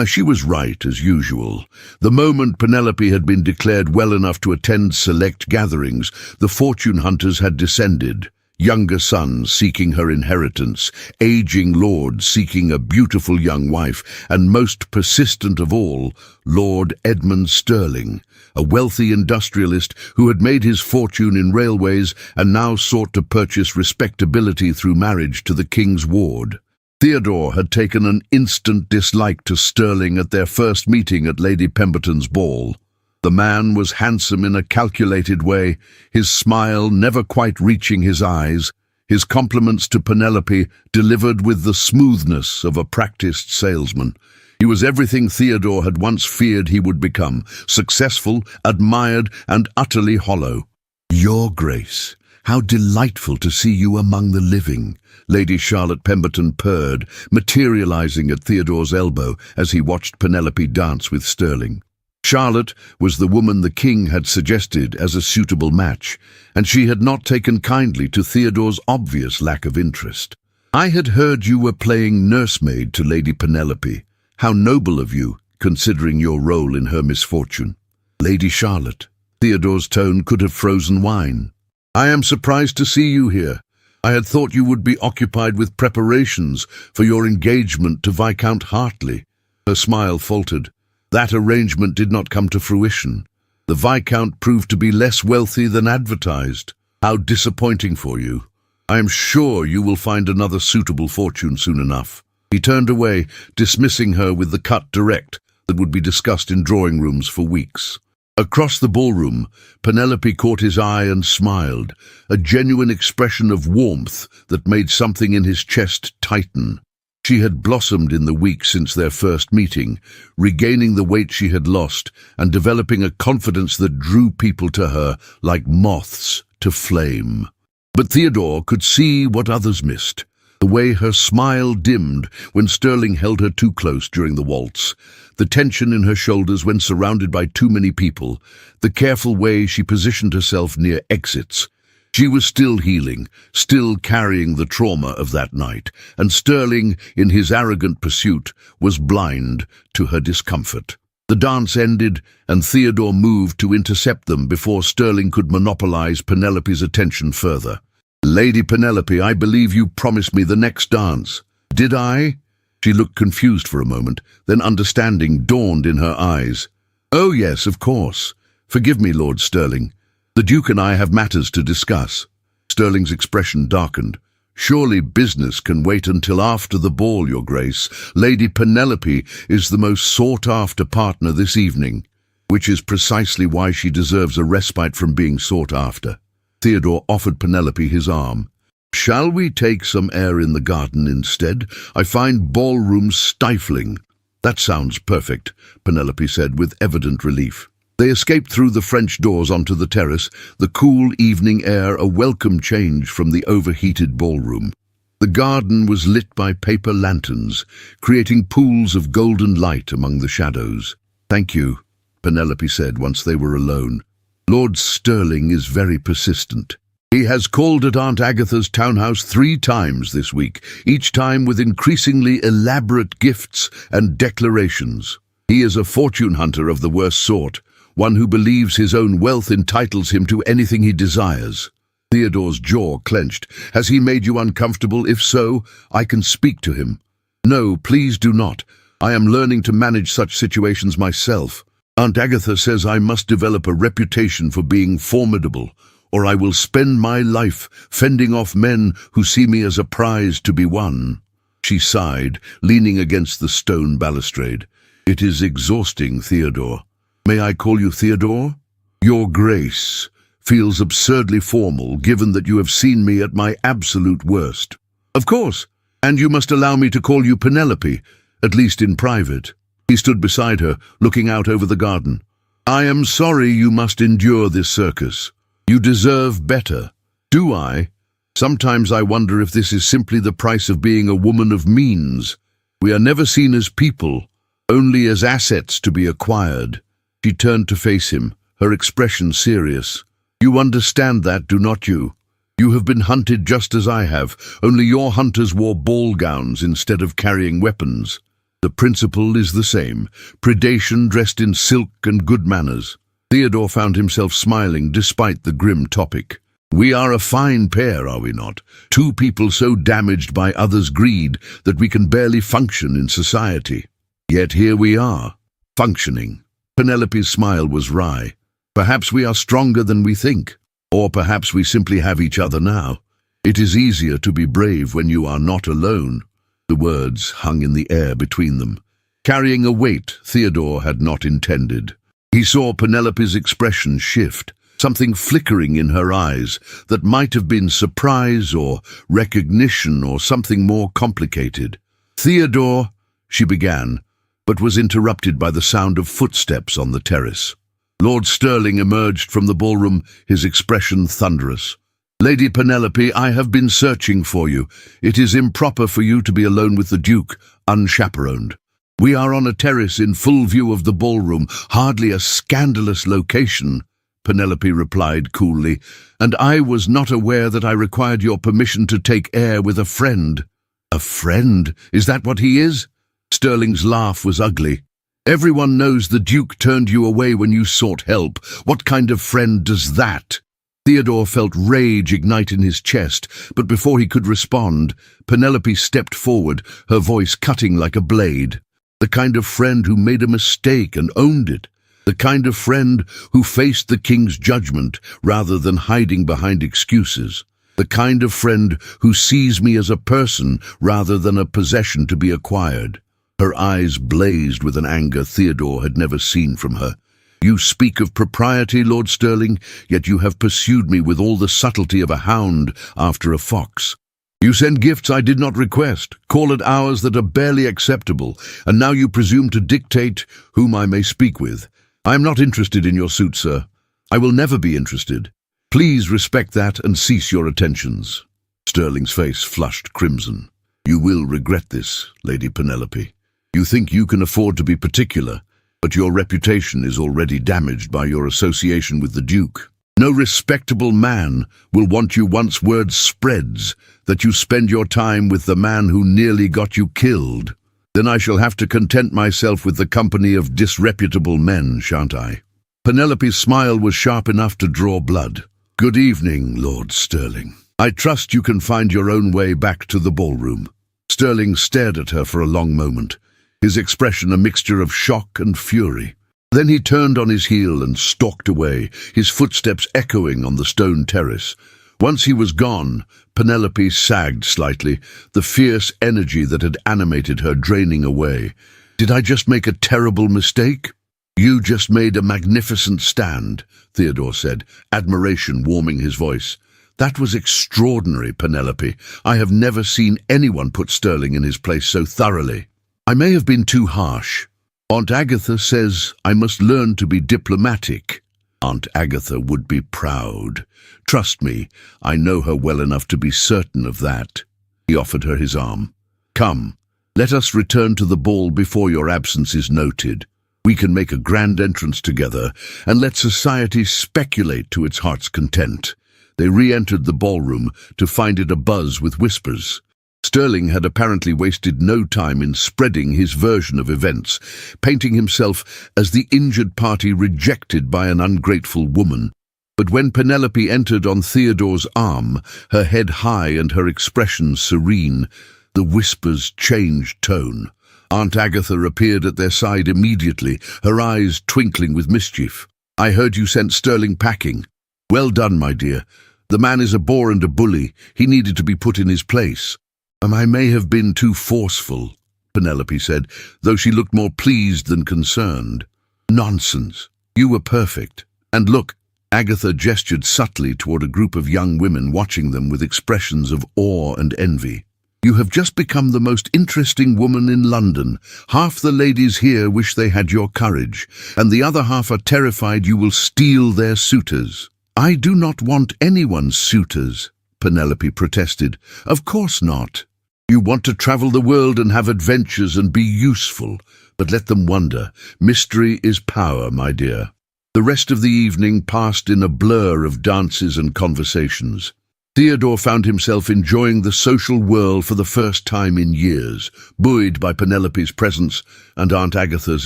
She was right, as usual. The moment Penelope had been declared well enough to attend select gatherings, the fortune hunters had descended. Younger sons seeking her inheritance, aging lords seeking a beautiful young wife, and most persistent of all, Lord Edmund Sterling, a wealthy industrialist who had made his fortune in railways and now sought to purchase respectability through marriage to the King's ward. Theodore had taken an instant dislike to Sterling at their first meeting at Lady Pemberton's ball. The man was handsome in a calculated way, his smile never quite reaching his eyes, his compliments to Penelope delivered with the smoothness of a practiced salesman. He was everything Theodore had once feared he would become, successful, admired, and utterly hollow. "Your Grace, how delightful to see you among the living," Lady Charlotte Pemberton purred, materializing at Theodore's elbow as he watched Penelope dance with Sterling. Charlotte was the woman the King had suggested as a suitable match, and she had not taken kindly to Theodore's obvious lack of interest. "I had heard you were playing nursemaid to Lady Penelope. How noble of you, considering your role in her misfortune." "Lady Charlotte." Theodore's tone could have frozen wine. "I am surprised to see you here. I had thought you would be occupied with preparations for your engagement to Viscount Hartley." Her smile faltered. That arrangement did not come to fruition. The Viscount proved to be less wealthy than advertised. How disappointing for you. I am sure you will find another suitable fortune soon enough. He turned away, dismissing her with the cut direct that would be discussed in drawing rooms for weeks. Across the ballroom, Penelope caught his eye and smiled, a genuine expression of warmth that made something in his chest tighten. She had blossomed in the weeks since their first meeting, regaining the weight she had lost and developing a confidence that drew people to her like moths to flame. But Theodore could see what others missed. The way her smile dimmed when Sterling held her too close during the waltz, the tension in her shoulders when surrounded by too many people, the careful way she positioned herself near exits. She was still healing, still carrying the trauma of that night, and Sterling, in his arrogant pursuit, was blind to her discomfort. The dance ended, and Theodore moved to intercept them before Sterling could monopolize Penelope's attention further. "Lady Penelope, I believe you promised me the next dance." "Did I?" She looked confused for a moment, then understanding dawned in her eyes. "Oh yes, of course. Forgive me, Lord Sterling. The Duke and I have matters to discuss." Sterling's expression darkened. "Surely business can wait until after the ball, Your Grace. Lady Penelope is the most sought-after partner this evening, which is precisely why she deserves a respite from being sought after." Theodore offered Penelope his arm. "Shall we take some air in the garden instead? I find ballrooms stifling." "That sounds perfect," Penelope said with evident relief. They escaped through the French doors onto the terrace, the cool evening air a welcome change from the overheated ballroom. The garden was lit by paper lanterns, creating pools of golden light among the shadows. "Thank you," Penelope said once they were alone. "Lord Sterling is very persistent. He has called at Aunt Agatha's townhouse 3 times this week, each time with increasingly elaborate gifts and declarations. He is a fortune hunter of the worst sort, one who believes his own wealth entitles him to anything he desires." Theodore's jaw clenched. "Has he made you uncomfortable? If so, I can speak to him." "No, please do not. I am learning to manage such situations myself. Aunt Agatha says I must develop a reputation for being formidable, or I will spend my life fending off men who see me as a prize to be won." She sighed, leaning against the stone balustrade. "It is exhausting, Theodore. May I call you Theodore? Your Grace feels absurdly formal, given that you have seen me at my absolute worst." "Of course, and you must allow me to call you Penelope, at least in private." He stood beside her, looking out over the garden. "I am sorry you must endure this circus. You deserve better." "Do I? Sometimes I wonder if this is simply the price of being a woman of means. We are never seen as people, only as assets to be acquired." She turned to face him, her expression serious. "You understand that, do not you? You have been hunted just as I have, only your hunters wore ball gowns instead of carrying weapons. The principle is the same, predation dressed in silk and good manners." Theodore found himself smiling despite the grim topic. "We are a fine pair, are we not? 2 people so damaged by others' greed that we can barely function in society. Yet here we are, functioning." Penelope's smile was wry. "Perhaps we are stronger than we think, or perhaps we simply have each other now. It is easier to be brave when you are not alone." The words hung in the air between them, carrying a weight Theodore had not intended. He saw Penelope's expression shift, something flickering in her eyes that might have been surprise or recognition or something more complicated. "Theodore," she began, but was interrupted by the sound of footsteps on the terrace. Lord Sterling emerged from the ballroom, his expression thunderous. "Lady Penelope, I have been searching for you. It is improper for you to be alone with the Duke, unchaperoned. We are on a terrace in full view of the ballroom, hardly a scandalous location," Penelope replied coolly, "and I was not aware that I required your permission to take air with a friend." "A friend? Is that what he is?" Sterling's laugh was ugly. "Everyone knows the Duke turned you away when you sought help. What kind of friend does that?" Theodore felt rage ignite in his chest, but before he could respond, Penelope stepped forward, her voice cutting like a blade. "The kind of friend who made a mistake and owned it. The kind of friend who faced the king's judgment rather than hiding behind excuses. The kind of friend who sees me as a person rather than a possession to be acquired." Her eyes blazed with an anger Theodore had never seen from her. "You speak of propriety, Lord Sterling, yet you have pursued me with all the subtlety of a hound after a fox. You send gifts I did not request, call at hours that are barely acceptable, and now you presume to dictate whom I may speak with. I am not interested in your suit, sir. I will never be interested. Please respect that and cease your attentions." Sterling's face flushed crimson. "You will regret this, Lady Penelope. You think you can afford to be particular, but your reputation is already damaged by your association with the Duke. No respectable man will want you once word spreads that you spend your time with the man who nearly got you killed. Then I shall have to content myself with the company of disreputable men, shan't I?" Penelope's smile was sharp enough to draw blood. "Good evening, Lord Sterling. I trust you can find your own way back to the ballroom." Sterling stared at her for a long moment, his expression a mixture of shock and fury. Then he turned on his heel and stalked away, his footsteps echoing on the stone terrace. Once he was gone, Penelope sagged slightly, the fierce energy that had animated her draining away. "Did I just make a terrible mistake?" "You just made a magnificent stand," Theodore said, admiration warming his voice. "That was extraordinary, Penelope. I have never seen anyone put Sterling in his place so thoroughly. I may have been too harsh. Aunt Agatha says I must learn to be diplomatic." "Aunt Agatha would be proud. Trust me, I know her well enough to be certain of that." He offered her his arm. "Come, let us return to the ball before your absence is noted. We can make a grand entrance together, and let society speculate to its heart's content." They re-entered the ballroom to find it abuzz with whispers. Sterling had apparently wasted no time in spreading his version of events, painting himself as the injured party rejected by an ungrateful woman. But when Penelope entered on Theodore's arm, her head high and her expression serene, the whispers changed tone. Aunt Agatha appeared at their side immediately, her eyes twinkling with mischief. "I heard you sent Sterling packing. Well done, my dear. The man is a bore and a bully. He needed to be put in his place." "I may have been too forceful," Penelope said, though she looked more pleased than concerned. "Nonsense. You were perfect. And look," Agatha gestured subtly toward a group of young women watching them with expressions of awe and envy. "You have just become the most interesting woman in London. Half the ladies here wish they had your courage, and the other half are terrified you will steal their suitors." "I do not want anyone's suitors," Penelope protested. "Of course not. You want to travel the world and have adventures and be useful, but let them wonder. Mystery is power, my dear." The rest of the evening passed in a blur of dances and conversations. Theodore found himself enjoying the social whirl for the first time in years, buoyed by Penelope's presence and Aunt Agatha's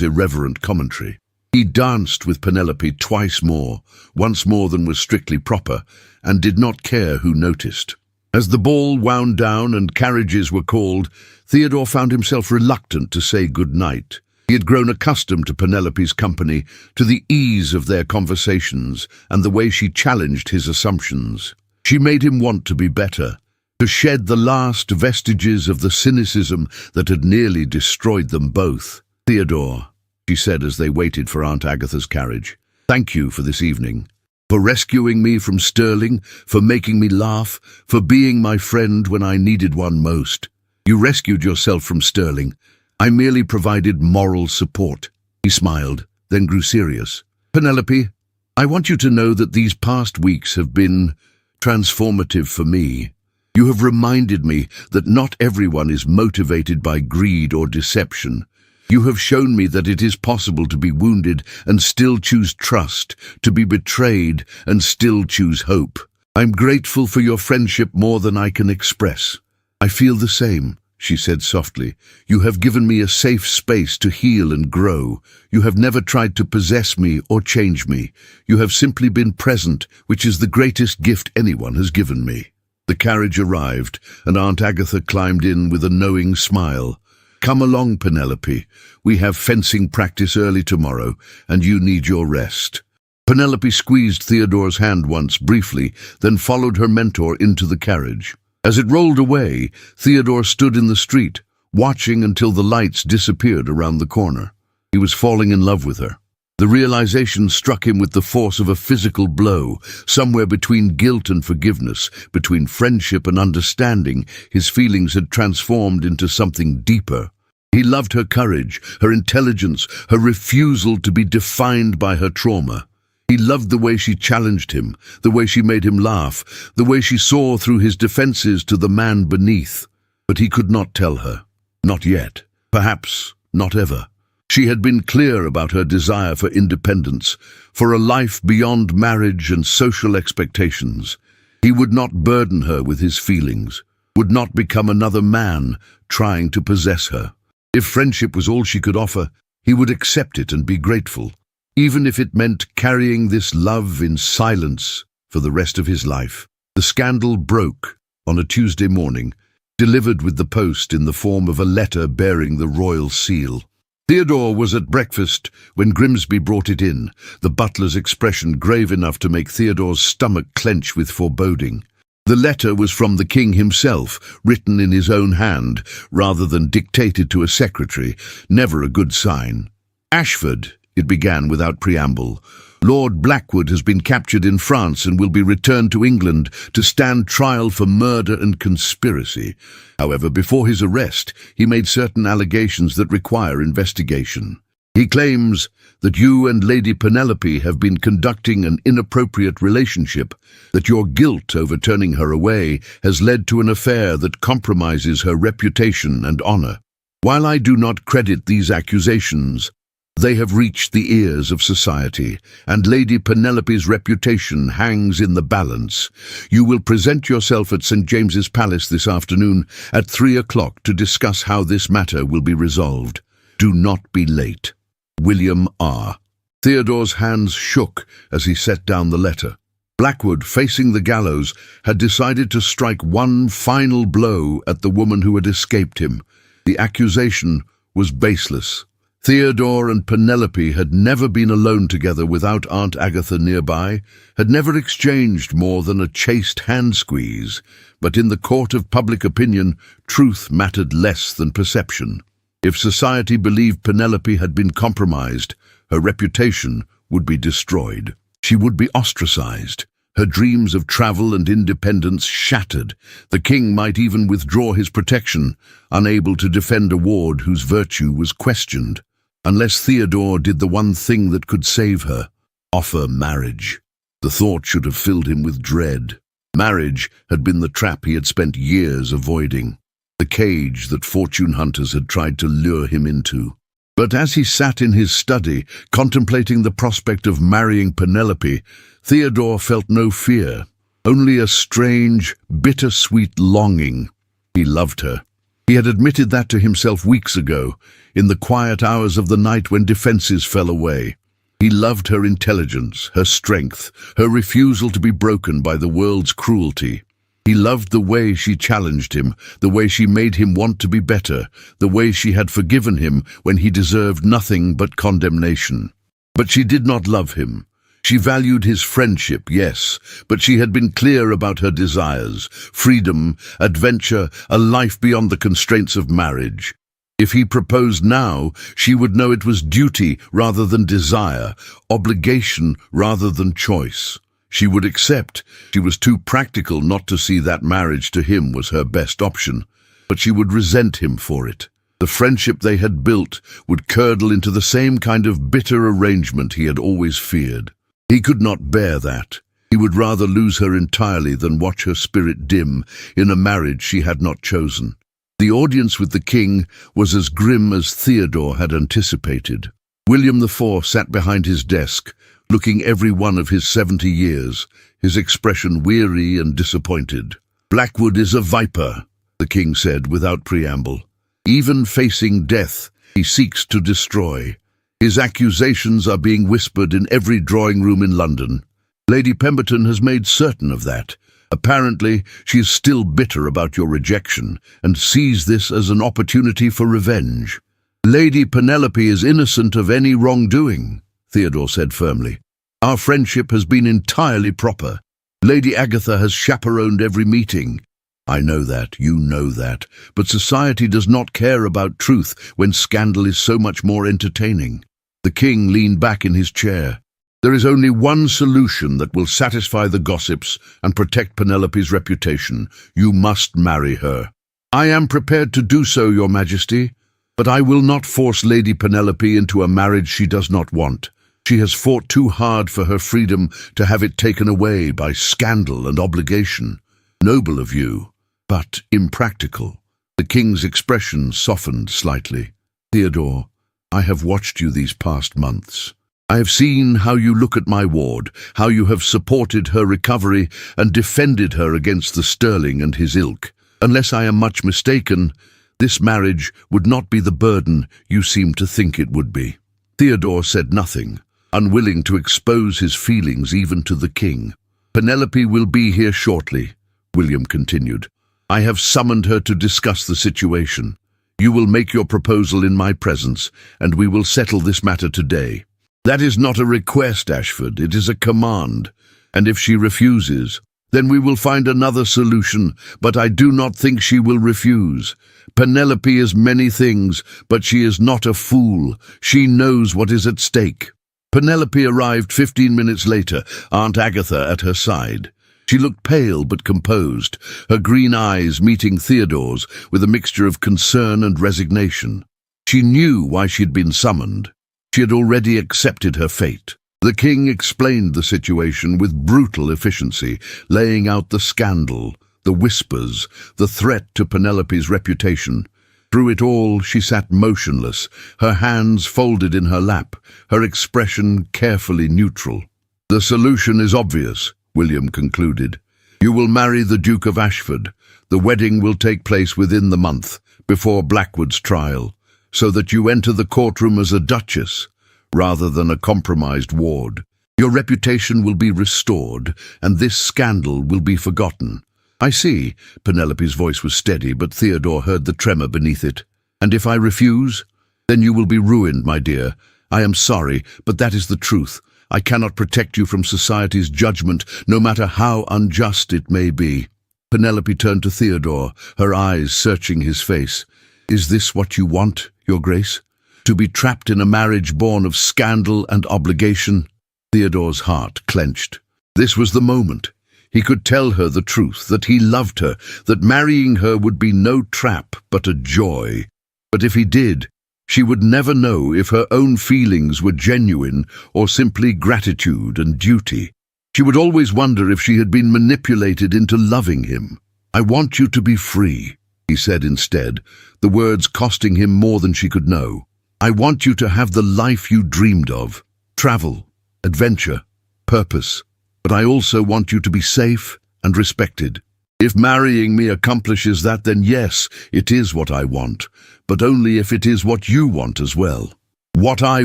irreverent commentary. He danced with Penelope twice more, once more than was strictly proper, and did not care who noticed. As the ball wound down and carriages were called, Theodore found himself reluctant to say good night. He had grown accustomed to Penelope's company, to the ease of their conversations and the way she challenged his assumptions. She made him want to be better, to shed the last vestiges of the cynicism that had nearly destroyed them both. "Theodore," she said as they waited for Aunt Agatha's carriage, "thank you for this evening. For rescuing me from Sterling, for making me laugh, for being my friend when I needed one most. You rescued yourself from Sterling. I merely provided moral support." He smiled, then grew serious. "Penelope, I want you to know that these past weeks have been transformative for me. You have reminded me that not everyone is motivated by greed or deception. You have shown me that it is possible to be wounded and still choose trust, to be betrayed and still choose hope. I'm grateful for your friendship more than I can express." "I feel the same," she said softly. "You have given me a safe space to heal and grow. You have never tried to possess me or change me. You have simply been present, which is the greatest gift anyone has given me." The carriage arrived, and Aunt Agatha climbed in with a knowing smile. "Come along, Penelope. We have fencing practice early tomorrow, and you need your rest." Penelope squeezed Theodore's hand once briefly, then followed her mentor into the carriage. As it rolled away, Theodore stood in the street, watching until the lights disappeared around the corner. He was falling in love with her. The realization struck him with the force of a physical blow. Somewhere between guilt and forgiveness, between friendship and understanding, his feelings had transformed into something deeper. He loved her courage, her intelligence, her refusal to be defined by her trauma. He loved the way she challenged him, the way she made him laugh, the way she saw through his defenses to the man beneath. But he could not tell her. Not yet. Perhaps not ever. She had been clear about her desire for independence, for a life beyond marriage and social expectations. He would not burden her with his feelings, would not become another man trying to possess her. If friendship was all she could offer, he would accept it and be grateful, even if it meant carrying this love in silence for the rest of his life. The scandal broke on a Tuesday morning, delivered with the post in the form of a letter bearing the royal seal. Theodore was at breakfast when Grimsby brought it in, the butler's expression grave enough to make Theodore's stomach clench with foreboding. The letter was from the king himself, written in his own hand, rather than dictated to a secretary, never a good sign. "Ashford," it began without preamble, "Lord Blackwood has been captured in France and will be returned to England to stand trial for murder and conspiracy. However, before his arrest, he made certain allegations that require investigation. He claims that you and Lady Penelope have been conducting an inappropriate relationship, that your guilt over turning her away has led to an affair that compromises her reputation and honor. While I do not credit these accusations, they have reached the ears of society, and Lady Penelope's reputation hangs in the balance. You will present yourself at St. James's Palace this afternoon at 3 o'clock to discuss how this matter will be resolved. Do not be late. William R. Theodore's hands shook as he set down the letter. Blackwood, facing the gallows, had decided to strike one final blow at the woman who had escaped him. The accusation was baseless. Theodore and Penelope had never been alone together without Aunt Agatha nearby, had never exchanged more than a chaste hand-squeeze, but in the court of public opinion, truth mattered less than perception. If society believed Penelope had been compromised, her reputation would be destroyed. She would be ostracized, her dreams of travel and independence shattered. The king might even withdraw his protection, unable to defend a ward whose virtue was questioned. Unless Theodore did the one thing that could save her, offer marriage. The thought should have filled him with dread. Marriage had been the trap he had spent years avoiding, the cage that fortune hunters had tried to lure him into. But as he sat in his study, contemplating the prospect of marrying Penelope, Theodore felt no fear, only a strange, bittersweet longing. He loved her. He had admitted that to himself weeks ago, in the quiet hours of the night when defenses fell away. He loved her intelligence, her strength, her refusal to be broken by the world's cruelty. He loved the way she challenged him, the way she made him want to be better, the way she had forgiven him when he deserved nothing but condemnation. But she did not love him. She valued his friendship, yes, but she had been clear about her desires: freedom, adventure, a life beyond the constraints of marriage. If he proposed now, she would know it was duty rather than desire, obligation rather than choice. She would accept. She was too practical not to see that marriage to him was her best option, but she would resent him for it. The friendship they had built would curdle into the same kind of bitter arrangement he had always feared. He could not bear that. He would rather lose her entirely than watch her spirit dim in a marriage she had not chosen. The audience with the king was as grim as Theodore had anticipated. William IV sat behind his desk, looking every one of his 70 years, his expression weary and disappointed. "Blackwood is a viper," the king said without preamble. "Even facing death, he seeks to destroy. His accusations are being whispered in every drawing room in London. Lady Pemberton has made certain of that. Apparently, she is still bitter about your rejection and sees this as an opportunity for revenge." "Lady Penelope is innocent of any wrongdoing," Theodore said firmly. "Our friendship has been entirely proper. Lady Agatha has chaperoned every meeting." "I know that, you know that, but society does not care about truth when scandal is so much more entertaining." The king leaned back in his chair. "There is only one solution that will satisfy the gossips and protect Penelope's reputation. You must marry her." "I am prepared to do so, Your Majesty, but I will not force Lady Penelope into a marriage she does not want. She has fought too hard for her freedom to have it taken away by scandal and obligation. Noble of you, but impractical." The king's expression softened slightly. "Theodore, I have watched you these past months. I have seen how you look at my ward, how you have supported her recovery and defended her against the Sterling and his ilk. Unless I am much mistaken, this marriage would not be the burden you seem to think it would be." Theodore said nothing, unwilling to expose his feelings even to the king. "Penelope will be here shortly," William continued. "I have summoned her to discuss the situation. You will make your proposal in my presence, and we will settle this matter today." "That is not a request, Ashford, it is a command. And if she refuses, then we will find another solution, but I do not think she will refuse. Penelope is many things, but she is not a fool. She knows what is at stake." Penelope arrived 15 minutes later, Aunt Agatha at her side. She looked pale but composed, her green eyes meeting Theodore's with a mixture of concern and resignation. She knew why she had been summoned. She had already accepted her fate. The king explained the situation with brutal efficiency, laying out the scandal, the whispers, the threat to Penelope's reputation. Through it all, she sat motionless, her hands folded in her lap, her expression carefully neutral. "The solution is obvious," William concluded. "You will marry the Duke of Ashford. The wedding will take place within the month, before Blackwood's trial, so that you enter the courtroom as a duchess, rather than a compromised ward. Your reputation will be restored, and this scandal will be forgotten." "I see." Penelope's voice was steady, but Theodore heard the tremor beneath it. "And if I refuse? Then you will be ruined, my dear. I am sorry, but that is the truth. I cannot protect you from society's judgment, no matter how unjust it may be." Penelope turned to Theodore, her eyes searching his face. "Is this what you want, Your Grace? To be trapped in a marriage born of scandal and obligation?" Theodore's heart clenched. This was the moment. He could tell her the truth, that he loved her, that marrying her would be no trap but a joy. But if he did, she would never know if her own feelings were genuine or simply gratitude and duty. She would always wonder if she had been manipulated into loving him. "I want you to be free," he said instead, the words costing him more than she could know. "I want you to have the life you dreamed of. Travel, adventure, purpose. But I also want you to be safe and respected. If marrying me accomplishes that, then yes, it is what I want, but only if it is what you want as well." "What I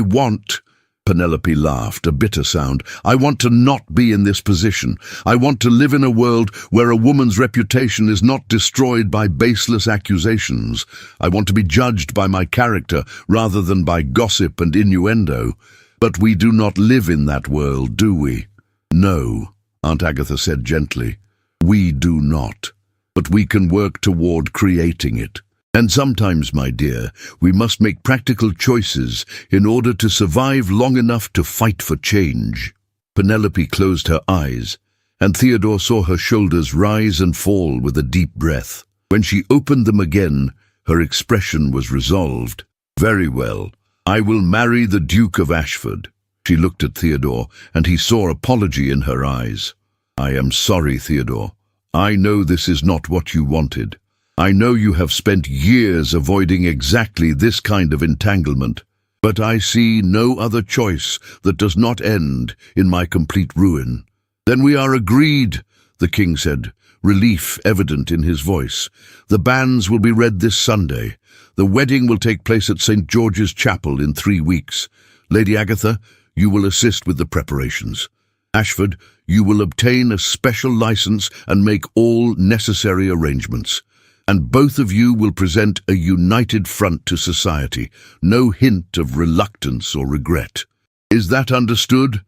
want?" Penelope laughed, a bitter sound. "I want to not be in this position. I want to live in a world where a woman's reputation is not destroyed by baseless accusations. I want to be judged by my character rather than by gossip and innuendo. But we do not live in that world, do we?" "No," Aunt Agatha said gently. "We do not. But we can work toward creating it. And sometimes, my dear, we must make practical choices in order to survive long enough to fight for change." Penelope closed her eyes, and Theodore saw her shoulders rise and fall with a deep breath. When she opened them again, her expression was resolved. "Very well. I will marry the Duke of Ashford." She looked at Theodore, and he saw apology in her eyes. "I am sorry, Theodore. I know this is not what you wanted. I know you have spent years avoiding exactly this kind of entanglement, but I see no other choice that does not end in my complete ruin." "Then we are agreed," the king said, relief evident in his voice. "The banns will be read this Sunday. The wedding will take place at St. George's Chapel in 3 weeks. Lady Agatha, you will assist with the preparations. Ashford, you will obtain a special license and make all necessary arrangements. And both of you will present a united front to society, no hint of reluctance or regret. Is that understood?"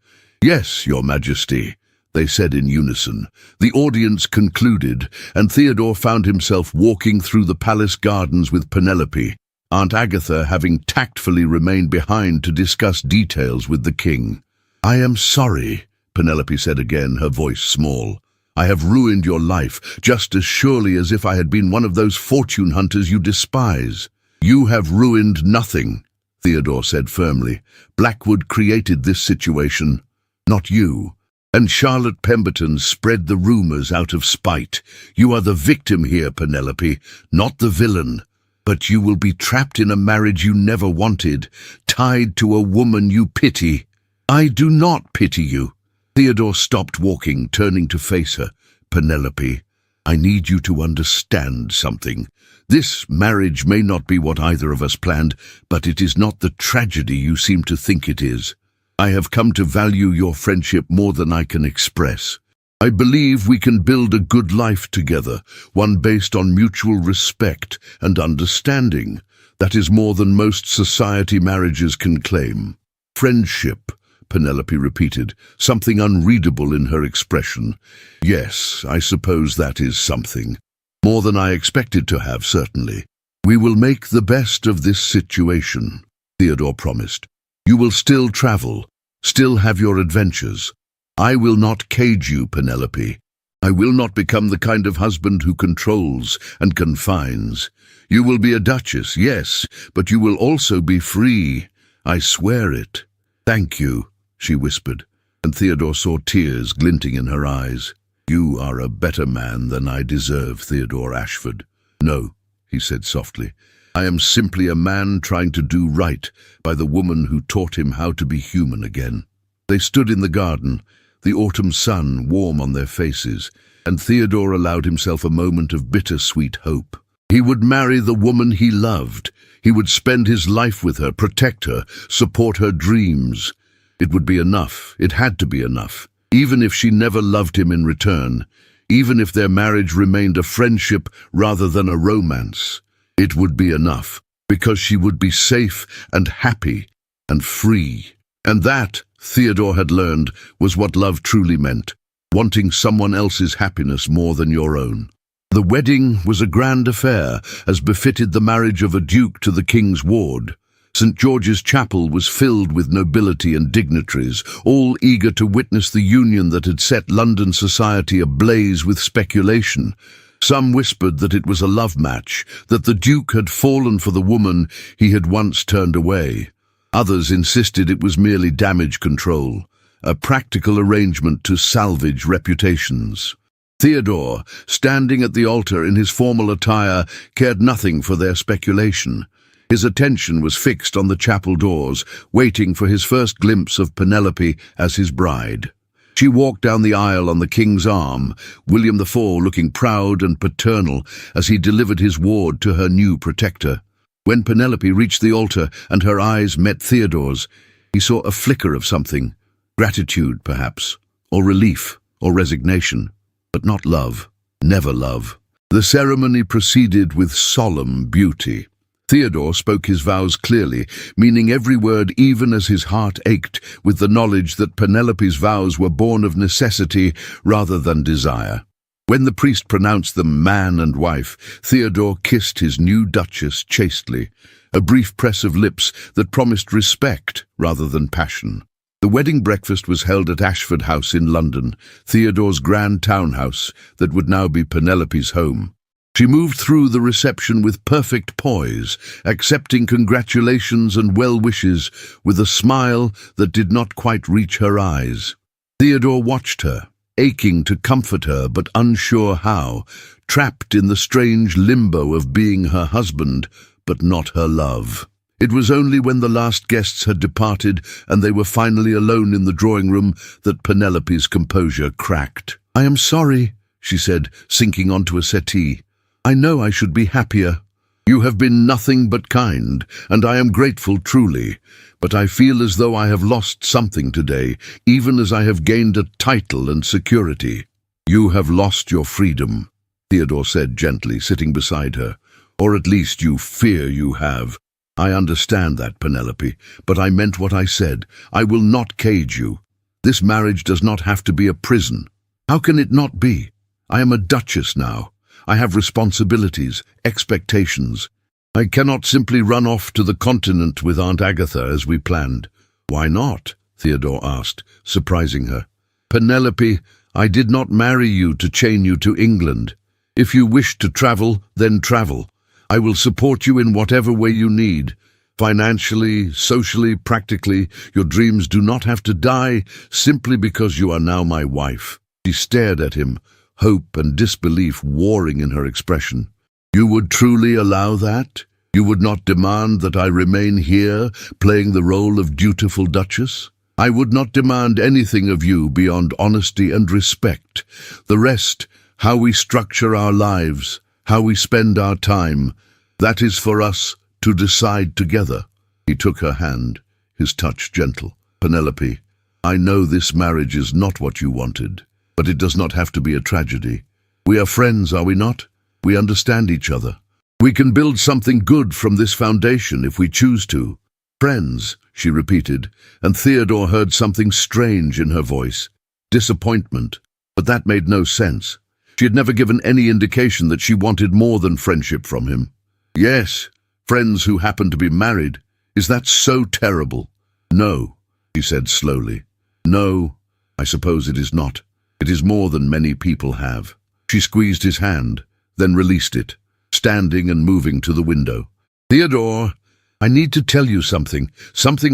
"Yes, Your Majesty," they said in unison. The audience concluded, and Theodore found himself walking through the palace gardens with Penelope, Aunt Agatha having tactfully remained behind to discuss details with the king. "I am sorry," Penelope said again, her voice small. "I have ruined your life, just as surely as if I had been one of those fortune hunters you despise." "You have ruined nothing," Theodore said firmly. "Blackwood created this situation, not you. And Charlotte Pemberton spread the rumors out of spite. You are the victim here, Penelope, not the villain. But you will be trapped in a marriage you never wanted, tied to a woman you pity." "I do not pity you." Theodore stopped walking, turning to face her. "Penelope, I need you to understand something. This marriage may not be what either of us planned, but it is not the tragedy you seem to think it is. I have come to value your friendship more than I can express. I believe we can build a good life together, one based on mutual respect and understanding. That is more than most society marriages can claim." "Friendship," Penelope repeated, something unreadable in her expression. "Yes, I suppose that is something. More than I expected to have, certainly. We will make the best of this situation," Theodore promised. "You will still travel, still have your adventures. I will not cage you, Penelope. I will not become the kind of husband who controls and confines. You will be a duchess, yes, but you will also be free, I swear it." "Thank you," she whispered, and Theodore saw tears glinting in her eyes. "You are a better man than I deserve, Theodore Ashford." "No," he said softly. "I am simply a man trying to do right by the woman who taught him how to be human again." They stood in the garden, the autumn sun warm on their faces, and Theodore allowed himself a moment of bittersweet hope. He would marry the woman he loved. He would spend his life with her, protect her, support her dreams. It would be enough. It had to be enough. Even if she never loved him in return, even if their marriage remained a friendship rather than a romance, it would be enough, because she would be safe and happy and free. And that, Theodore had learned, was what love truly meant, wanting someone else's happiness more than your own. The wedding was a grand affair, as befitted the marriage of a duke to the king's ward. St. George's Chapel was filled with nobility and dignitaries, all eager to witness the union that had set London society ablaze with speculation. Some whispered that it was a love match, that the Duke had fallen for the woman he had once turned away. Others insisted it was merely damage control, a practical arrangement to salvage reputations. Theodore, standing at the altar in his formal attire, cared nothing for their speculation. His attention was fixed on the chapel doors, waiting for his first glimpse of Penelope as his bride. She walked down the aisle on the king's arm, William IV looking proud and paternal as he delivered his ward to her new protector. When Penelope reached the altar and her eyes met Theodore's, he saw a flicker of something, gratitude perhaps, or relief, or resignation, but not love, never love. The ceremony proceeded with solemn beauty. Theodore spoke his vows clearly, meaning every word even as his heart ached with the knowledge that Penelope's vows were born of necessity rather than desire. When the priest pronounced them man and wife, Theodore kissed his new duchess chastely, a brief press of lips that promised respect rather than passion. The wedding breakfast was held at Ashford House in London, Theodore's grand townhouse that would now be Penelope's home. She moved through the reception with perfect poise, accepting congratulations and well wishes with a smile that did not quite reach her eyes. Theodore watched her, aching to comfort her but unsure how, trapped in the strange limbo of being her husband but not her love. It was only when the last guests had departed and they were finally alone in the drawing room that Penelope's composure cracked. "I am sorry," she said, sinking onto a settee. "I know I should be happier. You have been nothing but kind, and I am grateful truly, but I feel as though I have lost something today, even as I have gained a title and security." "You have lost your freedom," Theodore said gently, sitting beside her. "Or at least you fear you have. I understand that, Penelope, but I meant what I said. I will not cage you. This marriage does not have to be a prison. How can it not be? I am a duchess now. I have responsibilities, expectations. I cannot simply run off to the continent with Aunt Agatha as we planned." "Why not?" Theodore asked, surprising her. "Penelope, I did not marry you to chain you to England. If you wish to travel, then travel. I will support you in whatever way you need. Financially, socially, practically, your dreams do not have to die simply because you are now my wife." She stared at him, hope and disbelief warring in her expression. "You would truly allow that? You would not demand that I remain here, playing the role of dutiful duchess? I would not demand anything of you beyond honesty and respect. The rest, how we structure our lives, how we spend our time, that is for us to decide together." He took her hand, his touch gentle. "Penelope, I know this marriage is not what you wanted, but it does not have to be a tragedy. We are friends, are we not? We understand each other. We can build something good from this foundation if we choose to." "Friends," she repeated, and Theodore heard something strange in her voice. Disappointment, but that made no sense. She had never given any indication that she wanted more than friendship from him. "Yes, friends who happen to be married. Is that so terrible?" "No," he said slowly. "No, I suppose it is not. It is more than many people have." She squeezed his hand, then released it, standing and moving to the window. "Theodore, I need to tell you something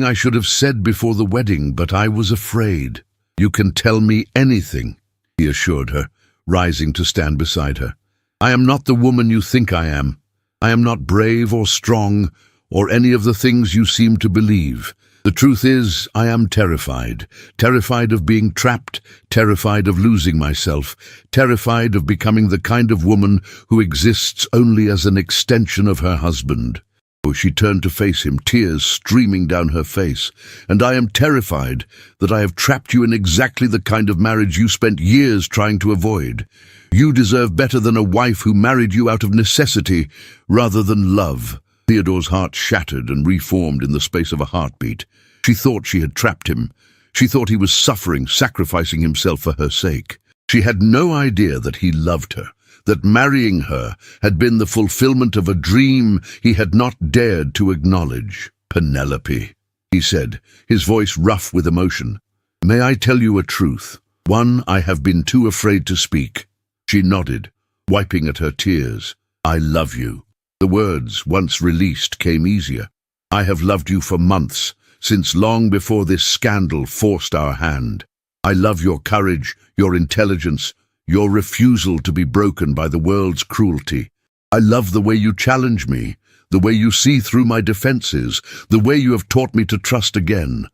I should have said before the wedding, but I was afraid. You can tell me anything, he assured her, rising to stand beside her. I am not the woman you think I am. I am not brave or strong or any of the things you seem to believe. The truth is, I am terrified. Terrified of being trapped, terrified of losing myself, terrified of becoming the kind of woman who exists only as an extension of her husband. Oh, she turned to face him, tears streaming down her face. And I am terrified that I have trapped you in exactly the kind of marriage you spent years trying to avoid. You deserve better than a wife who married you out of necessity rather than love. Theodore's heart shattered and reformed in the space of a heartbeat. She thought she had trapped him. She thought he was suffering, sacrificing himself for her sake. She had no idea that he loved her, that marrying her had been the fulfillment of a dream he had not dared to acknowledge. Penelope, he said, his voice rough with emotion. May I tell you a truth? One I have been too afraid to speak. She nodded, wiping at her tears. I love you. The words, once released, came easier. I have loved you for months, since long before this scandal forced our hand. I love your courage, your intelligence, your refusal to be broken by the world's cruelty. I love the way you challenge me, the way you see through my defenses, the way you have taught me to trust again.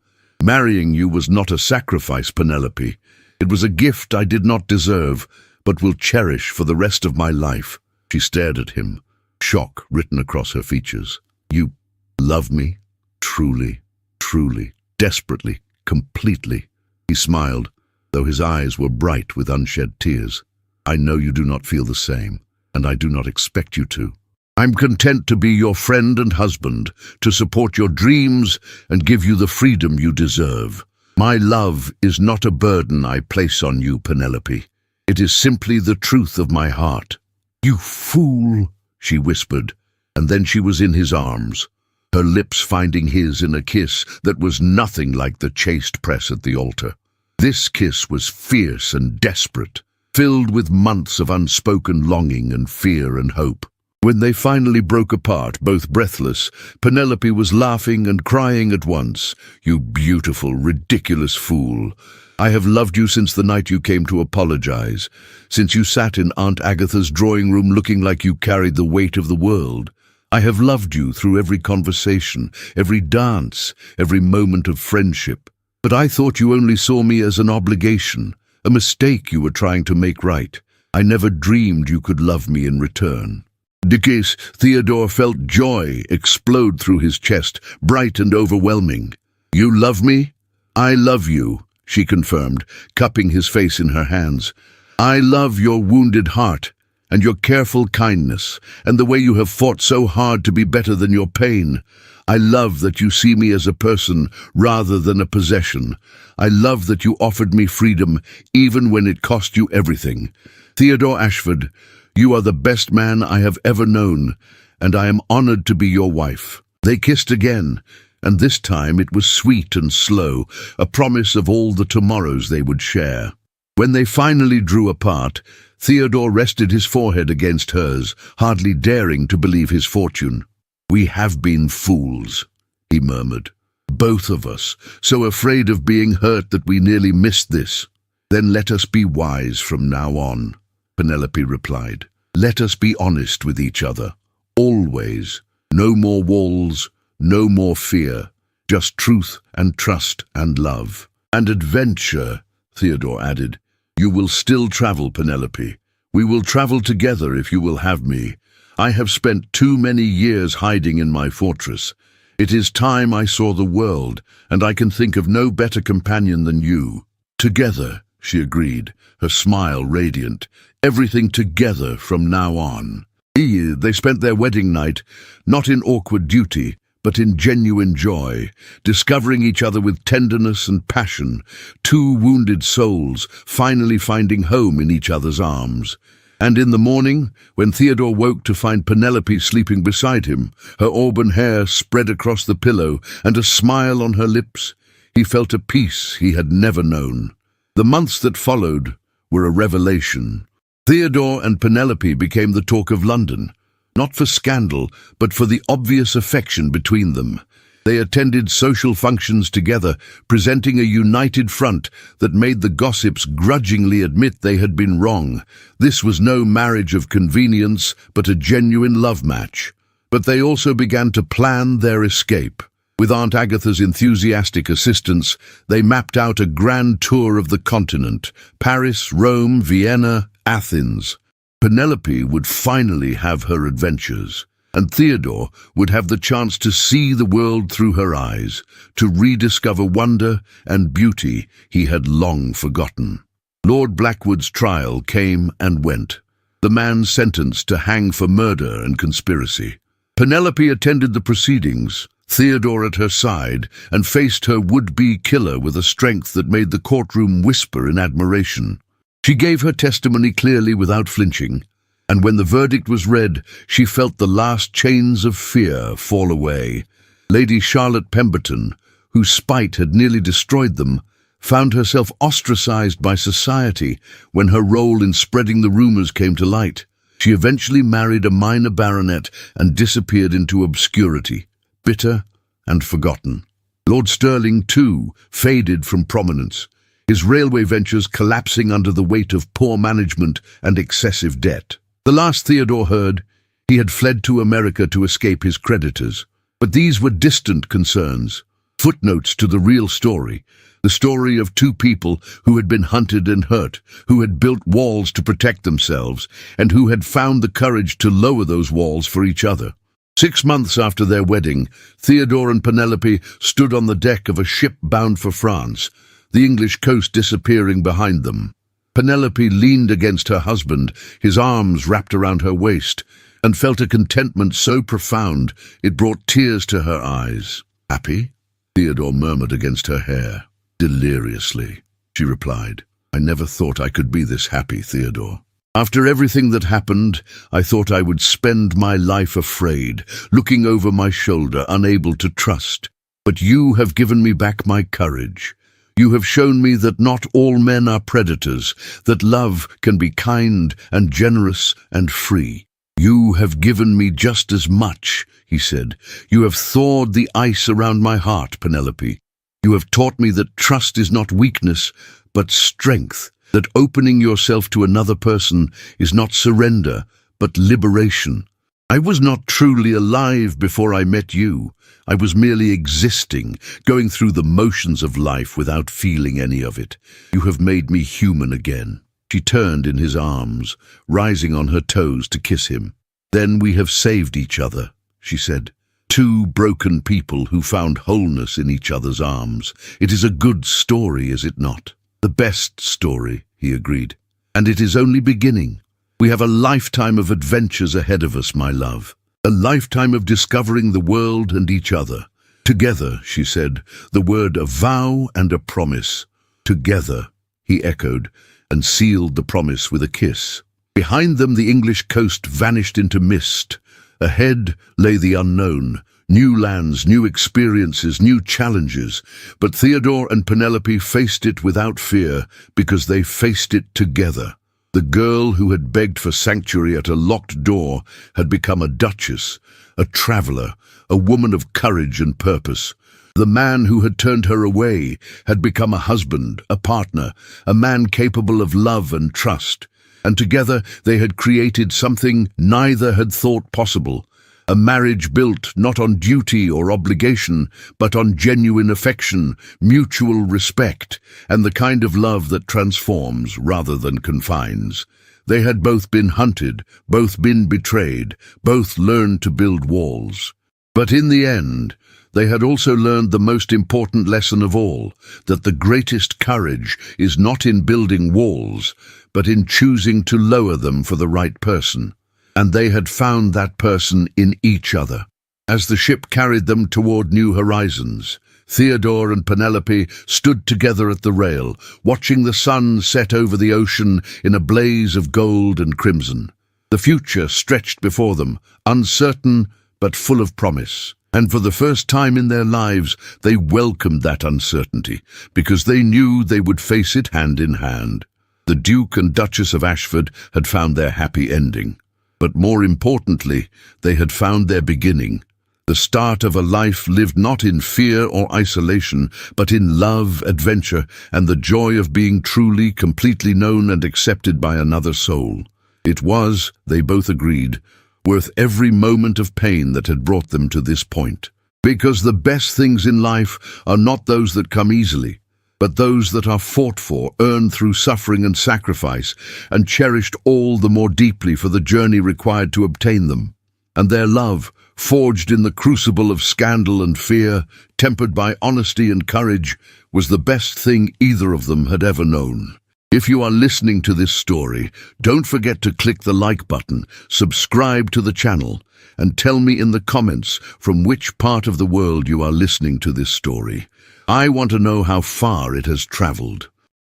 Marrying you was not a sacrifice, Penelope. It was a gift I did not deserve, but will cherish for the rest of my life. She stared at him, shock written across her features. You love me? Truly, truly, desperately, completely. He smiled, though his eyes were bright with unshed tears. I know you do not feel the same, and I do not expect you to. I'm content to be your friend and husband, to support your dreams and give you the freedom you deserve. My love is not a burden I place on you, Penelope. It is simply the truth of my heart. You fool, she whispered, and then she was in his arms, her lips finding his in a kiss that was nothing like the chaste press at the altar. This kiss was fierce and desperate, filled with months of unspoken longing and fear and hope. When they finally broke apart, both breathless, Penelope was laughing and crying at once. You beautiful, ridiculous fool. I have loved you since the night you came to apologize, since you sat in Aunt Agatha's drawing room looking like you carried the weight of the world. I have loved you through every conversation, every dance, every moment of friendship. But I thought you only saw me as an obligation, a mistake you were trying to make right. I never dreamed you could love me in return. Dickies, Theodore felt joy explode through his chest, bright and overwhelming. You love me? I love you, she confirmed, cupping his face in her hands. I love your wounded heart, and your careful kindness, and the way you have fought so hard to be better than your pain. I love that you see me as a person rather than a possession. I love that you offered me freedom even when it cost you everything. Theodore Ashford, you are the best man I have ever known, and I am honored to be your wife. They kissed again, and this time it was sweet and slow, a promise of all the tomorrows they would share. When they finally drew apart, Theodore rested his forehead against hers, hardly daring to believe his fortune. We have been fools, he murmured. Both of us, so afraid of being hurt that we nearly missed this. Then let us be wise from now on, Penelope replied. Let us be honest with each other. Always. No more walls, no more fear. Just truth and trust and love. And adventure, Theodore added. You will still travel, Penelope. We will travel together if you will have me. I have spent too many years hiding in my fortress. It is time I saw the world, and I can think of no better companion than you. Together, she agreed, her smile radiant. Everything together from now on. They spent their wedding night, not in awkward duty, but in genuine joy, discovering each other with tenderness and passion, two wounded souls finally finding home in each other's arms. And in the morning, when Theodore woke to find Penelope sleeping beside him, her auburn hair spread across the pillow and a smile on her lips, he felt a peace he had never known. The months that followed were a revelation. Theodore and Penelope became the talk of London, not for scandal, but for the obvious affection between them. They attended social functions together, presenting a united front that made the gossips grudgingly admit they had been wrong. This was no marriage of convenience, but a genuine love match. But they also began to plan their escape. With Aunt Agatha's enthusiastic assistance, they mapped out a grand tour of the continent: Paris, Rome, Vienna, Athens. Penelope would finally have her adventures, and Theodore would have the chance to see the world through her eyes, to rediscover wonder and beauty he had long forgotten. Lord Blackwood's trial came and went, the man sentenced to hang for murder and conspiracy. Penelope attended the proceedings, Theodore at her side, and faced her would-be killer with a strength that made the courtroom whisper in admiration. She gave her testimony clearly without flinching, and when the verdict was read, she felt the last chains of fear fall away. Lady Charlotte Pemberton, whose spite had nearly destroyed them, found herself ostracized by society when her role in spreading the rumors came to light. She eventually married a minor baronet and disappeared into obscurity, bitter and forgotten. Lord Stirling, too, faded from prominence, his railway ventures collapsing under the weight of poor management and excessive debt. The last Theodore heard, he had fled to America to escape his creditors. But these were distant concerns, footnotes to the real story, the story of two people who had been hunted and hurt, who had built walls to protect themselves, and who had found the courage to lower those walls for each other. 6 months after their wedding, Theodore and Penelope stood on the deck of a ship bound for France, the English coast disappearing behind them. Penelope leaned against her husband, his arms wrapped around her waist, and felt a contentment so profound it brought tears to her eyes. "Happy?" Theodore murmured against her hair. "Deliriously," she replied. "I never thought I could be this happy, Theodore. After everything that happened, I thought I would spend my life afraid, looking over my shoulder, unable to trust. But you have given me back my courage. You have shown me that not all men are predators, that love can be kind and generous and free. You have given me just as much," he said. "You have thawed the ice around my heart, Penelope. You have taught me that trust is not weakness, but strength, that opening yourself to another person is not surrender, but liberation. I was not truly alive before I met you. I was merely existing, going through the motions of life without feeling any of it. You have made me human again." She turned in his arms, rising on her toes to kiss him. "Then we have saved each other," she said. "Two broken people who found wholeness in each other's arms. It is a good story, is it not?" "The best story," he agreed. "And it is only beginning. We have a lifetime of adventures ahead of us, my love. A lifetime of discovering the world and each other. Together," she said, the word a vow and a promise. "Together," he echoed, and sealed the promise with a kiss. Behind them the English coast vanished into mist. Ahead lay the unknown, new lands, new experiences, new challenges. But Theodore and Penelope faced it without fear, because they faced it together. The girl who had begged for sanctuary at a locked door had become a duchess, a traveler, a woman of courage and purpose. The man who had turned her away had become a husband, a partner, a man capable of love and trust. And together they had created something neither had thought possible, a marriage built not on duty or obligation, but on genuine affection, mutual respect, and the kind of love that transforms rather than confines. They had both been hunted, both been betrayed, both learned to build walls. But in the end, they had also learned the most important lesson of all, that the greatest courage is not in building walls, but in choosing to lower them for the right person. And they had found that person in each other. As the ship carried them toward new horizons, Theodore and Penelope stood together at the rail, watching the sun set over the ocean in a blaze of gold and crimson. The future stretched before them, uncertain but full of promise. And for the first time in their lives, they welcomed that uncertainty, because they knew they would face it hand in hand. The Duke and Duchess of Ashford had found their happy ending. But more importantly, they had found their beginning. The start of a life lived not in fear or isolation, but in love, adventure, and the joy of being truly, completely known and accepted by another soul. It was, they both agreed, worth every moment of pain that had brought them to this point. Because the best things in life are not those that come easily, but those that are fought for, earned through suffering and sacrifice, and cherished all the more deeply for the journey required to obtain them. And their love, forged in the crucible of scandal and fear, tempered by honesty and courage, was the best thing either of them had ever known. If you are listening to this story, don't forget to click the like button, subscribe to the channel, and tell me in the comments from which part of the world you are listening to this story. I want to know how far it has traveled.